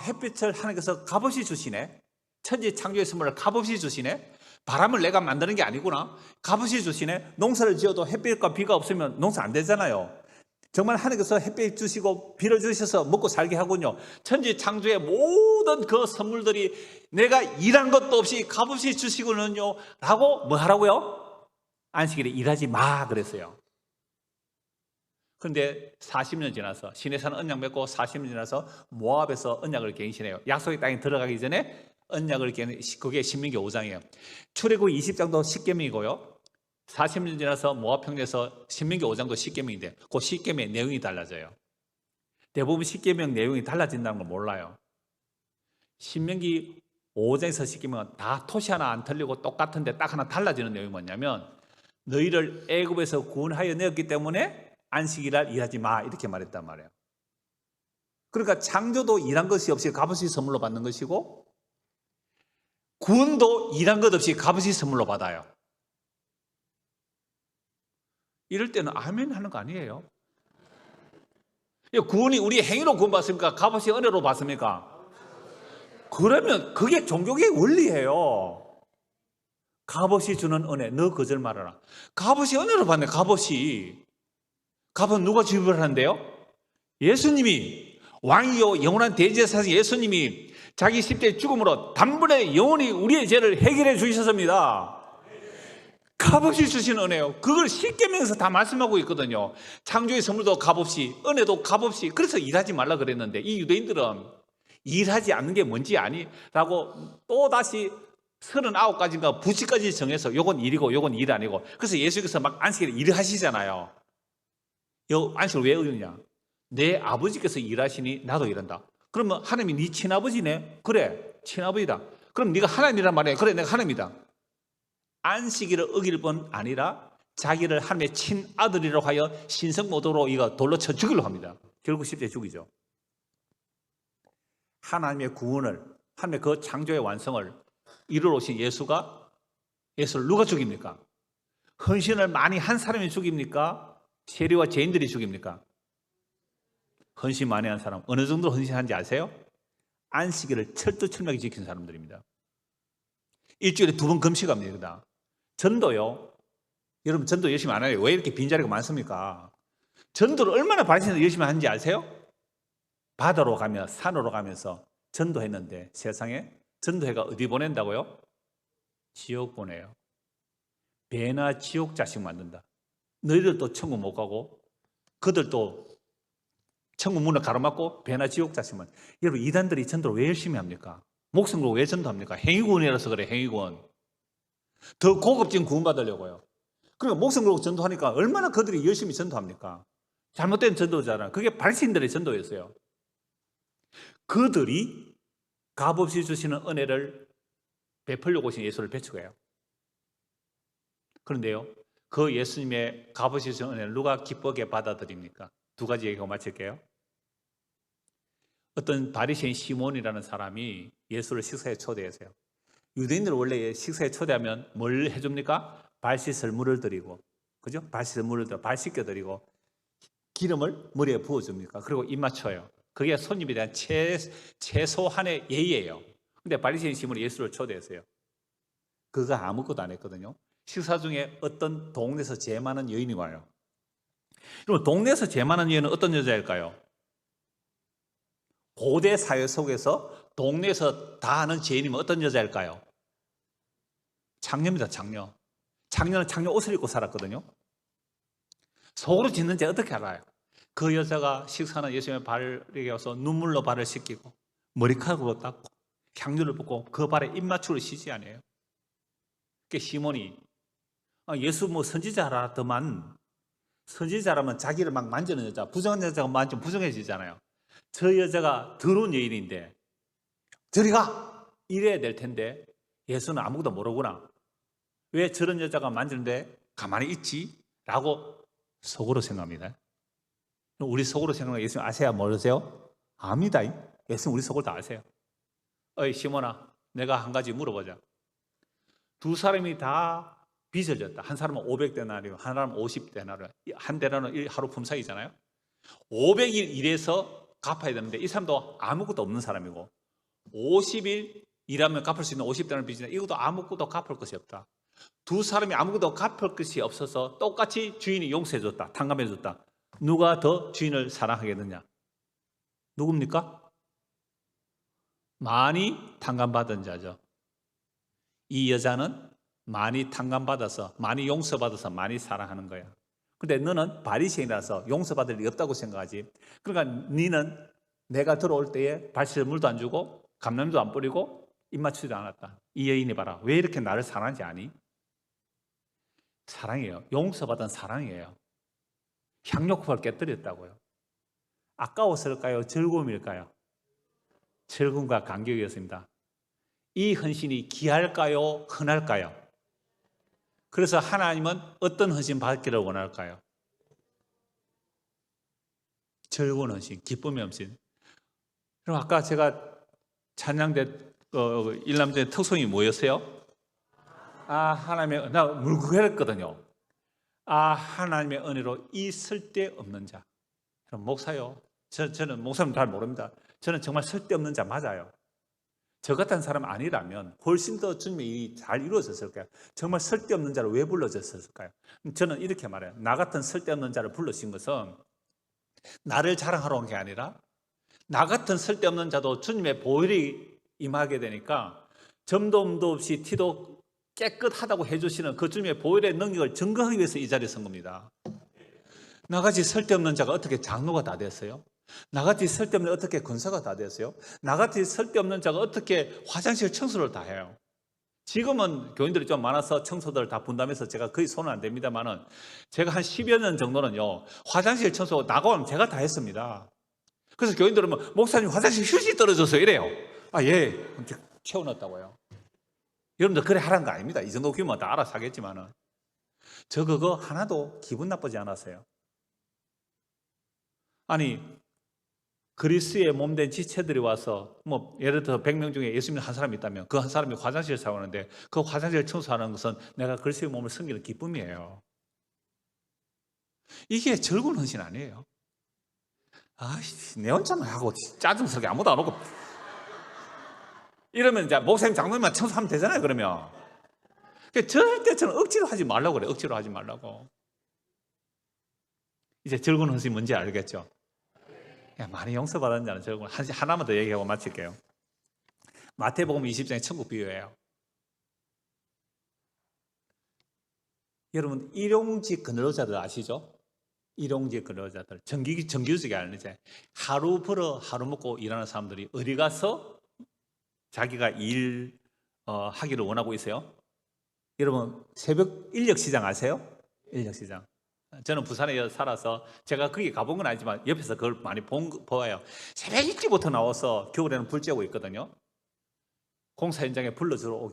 햇빛을 하나님께서 값없이 주시네. 천지 창조의 선물을 값없이 주시네. 바람을 내가 만드는 게 아니구나. 값없이 주시네. 농사를 지어도 햇빛과 비가 없으면 농사 안 되잖아요. 정말 하나님께서 햇빛 주시고 비를 주셔서 먹고 살게 하군요. 천지 창조의 모든 그 선물들이 내가 일한 것도 없이 값없이 주시군요. 라고 뭐 하라고요? 안식일에 일하지 마 그랬어요. 그런데 40년 지나서 시내산 언약 맺고 40년 지나서 모압에서 언약을 갱신해요. 약속의 땅에 들어가기 전에 언약을 갱신, 그게 신명기 5장이에요. 출애굽기 20장도 10계명이고요. 40년 지나서 모압 평지에서 신명기 5장도 10계명인데 그 10계명의 내용이 달라져요. 대부분 10계명 내용이 달라진다는 걸 몰라요. 신명기 5장에서 10계명은 다 토시 하나 안 틀리고 똑같은데 딱 하나 달라지는 내용이 뭐냐면 너희를 애굽에서 구원하여 내었기 때문에 안식일날 일하지 마 이렇게 말했단 말이에요. 그러니까 창조도 일한 것이 없이 값없이 선물로 받는 것이고 구원도 일한 것 없이 값없이 선물로 받아요. 이럴 때는 아멘 하는 거 아니에요? 구원이 우리의 행위로 구원받습니까? 값없이 은혜로 받습니까? 그러면 그게 종교의 원리예요. 값없이 주는 은혜, 너 거절 말아라. 값없이 은혜로 받네, 값없이. 값은 누가 지불을 하는데요? 예수님이, 왕이요 영원한 대제사장 예수님이 자기 십자의 죽음으로 단번에 영원히 우리의 죄를 해결해 주셨습니다. 값없이 주신 은혜요. 그걸 십계명에서 다 말씀하고 있거든요. 창조의 선물도 값없이, 은혜도 값없이. 그래서 일하지 말라 그랬는데 이 유대인들은 일하지 않는 게 뭔지 아니라고 또 다시 39가지인가 부지까지 정해서 요건 일이고 요건 일 아니고. 그래서 예수께서 막 안식일에 일하시잖아요. 요 안식을 왜 의느냐? 내 아버지께서 일하시니 나도 일한다. 그러면 하나님이 네 친아버지네? 그래, 친아버지다. 그럼 네가 하나님이란 말이야. 그래, 내가 하나님이다. 안식일을 어길 뿐 아니라 자기를 하나님의 친아들이라고 하여 신성모독으로 이거 돌로 쳐 죽이려고 합니다. 결국 십자가에 죽이죠. 하나님의 구원을, 하나님의 그 창조의 완성을 이루러 오신 예수를 누가 죽입니까? 헌신을 많이 한 사람이 죽입니까? 세리와 죄인들이 죽입니까? 헌신 많이 한 사람. 어느 정도 헌신한지 아세요? 안식일을 철두철미하게 지킨 사람들입니다. 일주일에 2번 금식합니다. 전도요. 여러분 전도 열심히 안 해요. 왜 이렇게 빈자리가 많습니까? 전도를 얼마나 바리새인들 열심히 하는지 아세요? 바다로 가며 산으로 가면서 전도했는데 세상에 전도회가 어디 보낸다고요? 지옥 보내요. 배나 지옥 자식 만든다. 너희들도 천국 못 가고 그들도 천국 문을 가로막고 배나 지옥 자식만. 여러분 이단들이 전도를 왜 열심히 합니까? 목숨 걸고 왜 전도합니까? 행위구원이라서 그래. 행위구원. 더 고급진 구원 받으려고요. 그러니까 목숨 걸고 전도하니까 얼마나 그들이 열심히 전도합니까? 잘못된 전도잖아요. 그게 바리새인들의 전도였어요. 그들이 값없이 주시는 은혜를 베풀려고 오신 예수를 배척해요. 그런데요, 그 예수님의 값없이 주신 은혜를 누가 기쁘게 받아들입니까? 2가지 얘기하고 마칠게요. 어떤 바리새인 시몬이라는 사람이 예수를 식사에 초대했어요. 유대인들은 원래 식사에 초대하면 뭘 해줍니까? 발 씻을 물을 드리고, 그죠? 발 씻을 물을 드리고, 발 씻겨드리고, 기름을 머리에 부어줍니까? 그리고 입 맞춰요. 그게 손님에 대한 최소한의 예의예요. 근데 바리새인 시몬이 예수를 초대했어요. 그가 아무것도 안 했거든요. 식사 중에 어떤 동네에서 제일 많은 여인이 와요. 그럼 동네에서 제일 많은 여인은 어떤 여자일까요? 고대 사회 속에서 동네에서 다 아는 죄인이면 어떤 여자일까요? 장녀입니다. 장녀. 장녀는 장녀 옷을 입고 살았거든요. 속으로 짓는 죄 어떻게 알아요? 그 여자가 식사하는 예수님의 발에게 와서 눈물로 발을 씻기고 머리카락으로 닦고 향유를 붓고 그 발에 입맞추를 씻지 않아요. 그게 시몬이 예수 뭐 선지자라더만, 선지자라면 자기를 막 만지는 여자, 부정한 여자가 만지면 부정해지잖아요. 저 여자가 더러운 여인인데 저리 가! 이래야 될 텐데 예수는 아무것도 모르구나. 왜 저런 여자가 만지는데 가만히 있지? 라고 속으로 생각합니다. 우리 속으로 생각하는 예수님 아세요? 모르세요? 압니다. 예수님 우리 속을 다 아세요. 어이 시몬아, 내가 한 가지 물어보자. 2 사람이 다 빚을 졌다. 한 사람은 500데나리온, 한 사람은 50데나리온. 한 데나리온 하루 품삯이잖아요. 500일 일해서 갚아야 되는데 이 사람도 아무것도 없는 사람이고 50일 일하면 갚을 수 있는 50데나리온 빚이나 이것도 아무것도 갚을 것이 없다. 2 사람이 아무것도 갚을 것이 없어서 똑같이 주인이 용서해줬다. 탕감해줬다. 누가 더 주인을 사랑하겠느냐? 누굽니까? 많이 탕감받은 자죠. 이 여자는 많이 탕감받아서, 많이 용서받아서 많이 사랑하는 거야. 근데 너는 바리새인이라서 용서받을 리 없다고 생각하지. 그러니까 너는 내가 들어올 때에 발sil 물도 안 주고 감람도 안 뿌리고 입 맞추지도 않았다. 이 여인이 봐라. 왜 이렇게 나를 사랑하지 아니? 사랑이에요. 용서받은 사랑이에요. 향료컵을 깨뜨렸다고요. 아까웠을까요? 즐거움일까요? 즐거움과 감격이었습니다. 이 헌신이 귀할까요? 흔할까요? 그래서 하나님은 어떤 헌신 받기를 원할까요? 즐거운 헌신, 기쁨의 헌신. 그럼 아까 제가 찬양대 일남대 특성이 뭐였어요? 하나님의, 나 물구했거든요. 하나님의 은혜로 이 쓸데없는 자. 그럼 목사요. 저는 목사님 잘 모릅니다. 저는 정말 쓸데없는 자 맞아요. 저 같은 사람 아니라면 훨씬 더 주님의 일이 잘 이루어졌을까요? 정말 쓸데없는 자를 왜 불러줬을까요? 저는 이렇게 말해요. 나 같은 쓸데없는 자를 불러신 것은 나를 자랑하러 온 게 아니라 나 같은 쓸데없는 자도 주님의 보혈이 임하게 되니까 점도 없이 티도 깨끗하다고 해주시는 그 주님의 보혈의 능력을 증거하기 위해서 이 자리에 선 겁니다. 나같이 쓸데없는 자가 어떻게 장로가 다 됐어요? 나같이 쓸데없는 어떻게 권사가 다 됐어요? 나같이 쓸데없는 자가 어떻게 화장실 청소를 다 해요? 지금은 교인들이 좀 많아서 청소들 다 분담해서 제가 거의 손은 안 댑니다만은 제가 한 10여 년 정도는요, 화장실 청소 나가면 제가 다 했습니다. 그래서 교인들은 뭐, 목사님 화장실 휴지 떨어져서 이래요. 아, 예. 채워놨다고요. 여러분들 그래 하라는 거 아닙니다. 이 정도 규모는 다 알아서 하겠지만은. 저 그거 하나도 기분 나쁘지 않았어요. 아니, 그리스의 몸된 지체들이 와서 뭐 예를 들어 100명 중에 예수님 한 사람이 있다면 그 한 사람이 화장실을 사오는데 그 화장실을 청소하는 것은 내가 그리스의 몸을 섬기는 기쁨이에요. 이게 즐거운 헌신 아니에요. 아이씨, 내 혼자만 하고 짜증스럽게 아무도 안 오고 이러면 이제 목사님 장로님만 청소하면 되잖아요. 그러면 절대 저는 억지로 하지 말라고 그래요. 억지로 하지 말라고. 이제 즐거운 헌신이 뭔지 알겠죠? 많이 용서받았는 자는 즐거운 하나만 더 얘기하고 마칠게요. 마태복음 20장의 천국 비유예요. 여러분 일용직 근로자들 아시죠? 일용직 근로자들 정규직이 아니지. 하루 벌어 하루 먹고 일하는 사람들이 어디 가서 자기가 일 하기를 원하고 있어요? 여러분 새벽 인력시장 아세요? 인력시장. 저는 부산에 살아서 제가 거기 가본 건 아니지만 옆에서 그걸 많이 보아요. 새벽 일찍부터 나와서 겨울에는 불 쬐고 있거든요. 공사 현장에 불러주러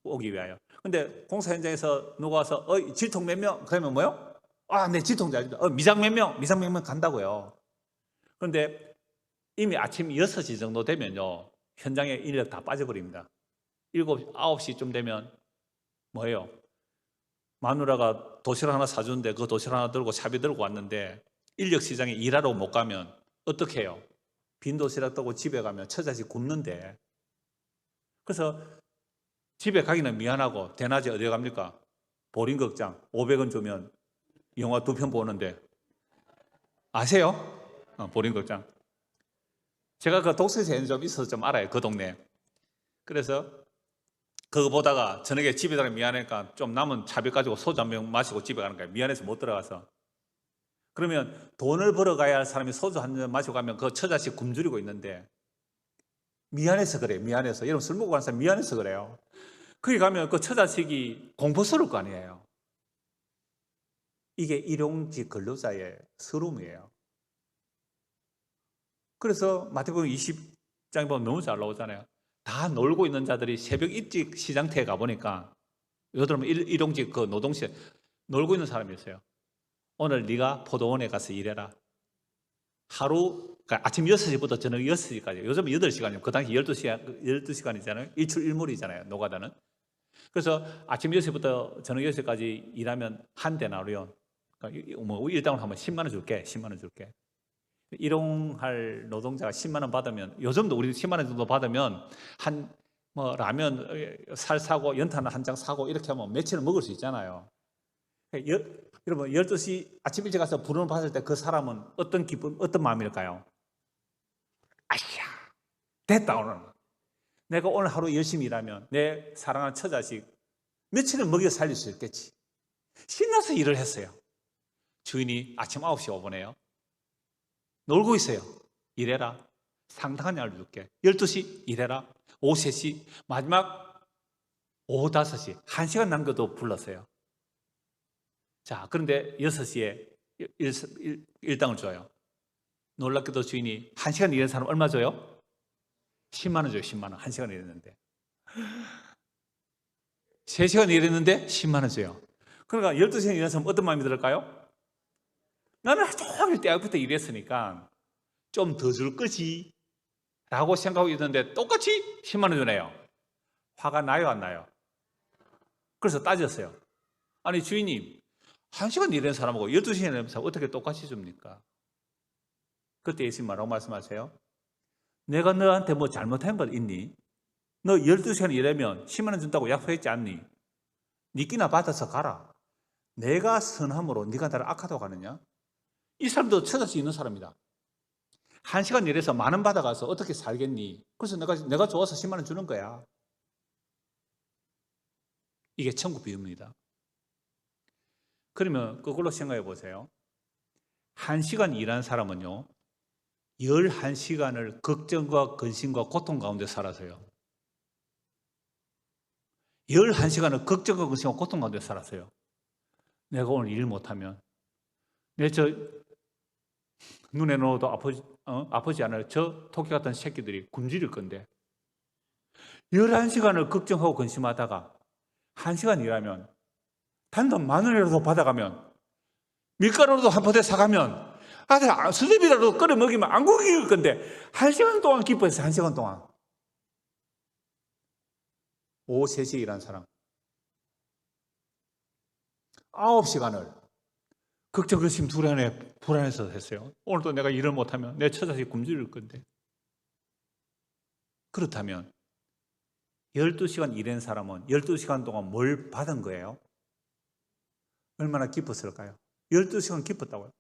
오기 위하여. 근데 공사 현장에서 누가 와서 질통 몇 명? 그러면 뭐요? 아, 네, 질통자. 미장 몇 명? 미장 몇 명 간다고요. 그런데 이미 아침 6시 정도 되면요, 현장에 인력 다 빠져버립니다. 7, 9시쯤 되면 뭐예요? 마누라가 도시락 하나 사주는데 그 도시락 하나 들고 차비 들고 왔는데 인력 시장에 일하러 못 가면 어떻게 해요? 빈 도시락 들고 집에 가면 처자식 굶는데. 그래서 집에 가기는 미안하고 대낮에 어디 갑니까? 보림극장 500원 주면 영화 2편 보는데 아세요? 보림극장. 제가 그 독서실에 좀 있어서 좀 알아요. 그 동네. 그래서 그거 보다가 저녁에 집에 가면 미안하니까 좀 남은 차비 가지고 소주 한 병 마시고 집에 가는 거예요. 미안해서 못 들어가서. 그러면 돈을 벌어가야 할 사람이 소주 한 잔 마시고 가면 그 처자식 굶주리고 있는데 미안해서 그래요. 미안해서. 여러분 술 먹고 가는 사람 미안해서 그래요. 거기 가면 그 처자식이 공포스러울 거 아니에요. 이게 일용직 근로자의 서러움이에요. 그래서 마태복음 20장에 보면 너무 잘 나오잖아요. 다 놀고 있는 자들이 새벽 일찍 시장터에 가보니까 여러분 일용직 그 노동시에 놀고 있는 사람이 있어요. 오늘 네가 포도원에 가서 일해라. 하루 그러니까 아침 6시부터 저녁 6시까지. 요즘은 8시간이에요. 그 당시 12시간이잖아요. 일출일몰이잖아요. 노가다는. 그래서 아침 6시부터 저녁 6시까지 일하면 한 데나리온. 그러니까 뭐 일당을 하면 10만 원 줄게. 10만 원 줄게. 일용할 노동자가 10만 원 받으면 요즘도 우리 10만 원 정도 받으면 한 뭐 라면 살 사고 연탄 한 장 사고 이렇게 하면 며칠은 먹을 수 있잖아요. 여러분 12시 아침 일찍 가서 부름을 받을 때 그 사람은 어떤 기쁨, 어떤 마음일까요? 아이야 됐다 오늘. 내가 오늘 하루 열심히 일하면 내 사랑하는 처자식 며칠은 먹여 살릴 수 있겠지. 신나서 일을 했어요. 주인이 아침 9시에 오보네요. 놀고 있어요. 일해라. 상당한 양을 줄게. 12시 일해라. 오후 3시 마지막 오후 5시 1시간 남겨도 불렀어요. 자, 그런데 6시에 일당을 줘요. 놀랍게도 주인이 1시간 일한 사람 얼마 줘요? 10만 원 줘요. 10만 원. 1시간 일했는데 3시간 일했는데 10만 원 줘요. 그러니까 12시간 일한 사람 어떤 마음이 들을까요? 나는 종일 때부터 일했으니까 좀 더 줄 거지 라고 생각하고 있는데 똑같이 10만 원 주네요. 화가 나요 안 나요? 그래서 따졌어요. 아니 주인님 1시간 일하는 사람하고 12시간 일하는 사람 어떻게 똑같이 줍니까? 그때 예수님 뭐라고 말씀하세요? 내가 너한테 뭐 잘못한 것 있니? 너 12시간 일하면 10만 원 준다고 약속했지 않니? 네 끼나 받아서 가라. 내가 선함으로 네가 나를 악하다고 하느냐? 이 사람도 처자식 있는 사람이다. 1시간 일해서 만 원 받아가서 어떻게 살겠니? 그래서 내가 좋아서 10만 원 주는 거야. 이게 천국 비유입니다. 그러면 그걸로 생각해 보세요. 1시간 일하는 사람은요, 11시간을 걱정과 근심과 고통 가운데 살아서요. 11시간을 걱정과 근심과 고통 가운데 살았어요. 내가 오늘 일 못하면 내 눈에 넣어도 아프지 않아요. 저 토끼 같은 새끼들이 굶주릴 건데 11시간을 걱정하고 근심하다가 1시간 일하면 단돈 10,000원이라도 받아가면 밀가루도 한 포대 사가면 아들 수제비라도 끓여 먹이면 안 굶길 건데 1시간 동안 기뻐해서 1시간 동안 오후 3시에 일한 사람 9시간을 걱정, 근심, 불안해서 했어요. 오늘도 내가 일을 못하면 내 처자식 굶주릴 건데. 그렇다면 12시간 일한 사람은 12시간 동안 뭘 받은 거예요? 얼마나 기뻤을까요? 12시간 기뻤다고요.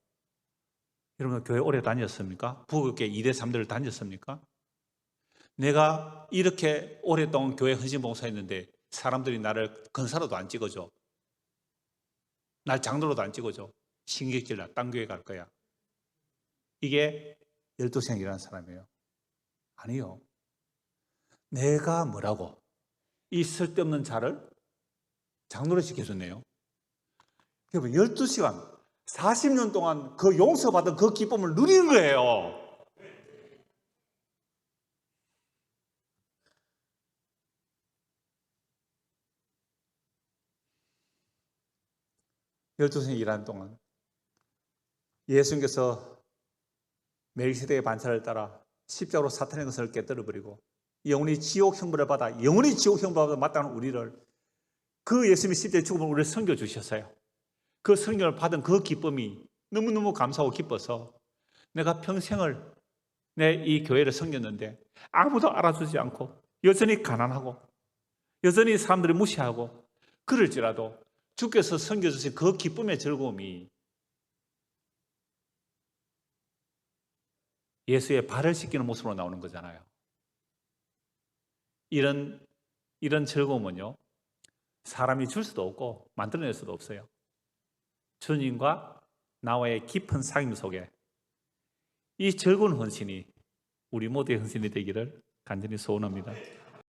여러분 교회 오래 다녔습니까? 부교계 2대 3대를 다녔습니까? 내가 이렇게 오랫동안 교회 헌신봉사했는데 사람들이 나를 건사로도 안 찍어줘. 날 장로로도 안 찍어줘. 신경질 나, 딴 교회 갈 거야. 이게 12시간 일하는 사람이에요. 아니요. 내가 뭐라고? 이 쓸데없는 자를 장로로 시켜줬네요. 여러분 12시간 40년 동안 그 용서받은 그 기쁨을 누리는 거예요. 열두 시간 일하는 동안 예수님께서 멜기세덱의 반차를 따라 십자가로 사탄의 것을 깨뜨려버리고 영원히 지옥 형벌을 받아 영원히 지옥 형벌을 마땅한 우리를 그 예수님의 십자가의 죽음을 우리를 섬겨주셨어요. 그 성경을 받은 그 기쁨이 너무너무 감사하고 기뻐서 내가 평생을 내 이 교회를 섬겼는데 아무도 알아주지 않고 여전히 가난하고 여전히 사람들이 무시하고 그럴지라도 주께서 섬겨주신 그 기쁨의 즐거움이 예수의 발을 씻기는 모습으로 나오는 거잖아요. 이런 즐거움은요, 사람이 줄 수도 없고 만들어낼 수도 없어요. 주님과 나와의 깊은 사귐 속에 이 즐거운 헌신이 우리 모두의 헌신이 되기를 간절히 소원합니다.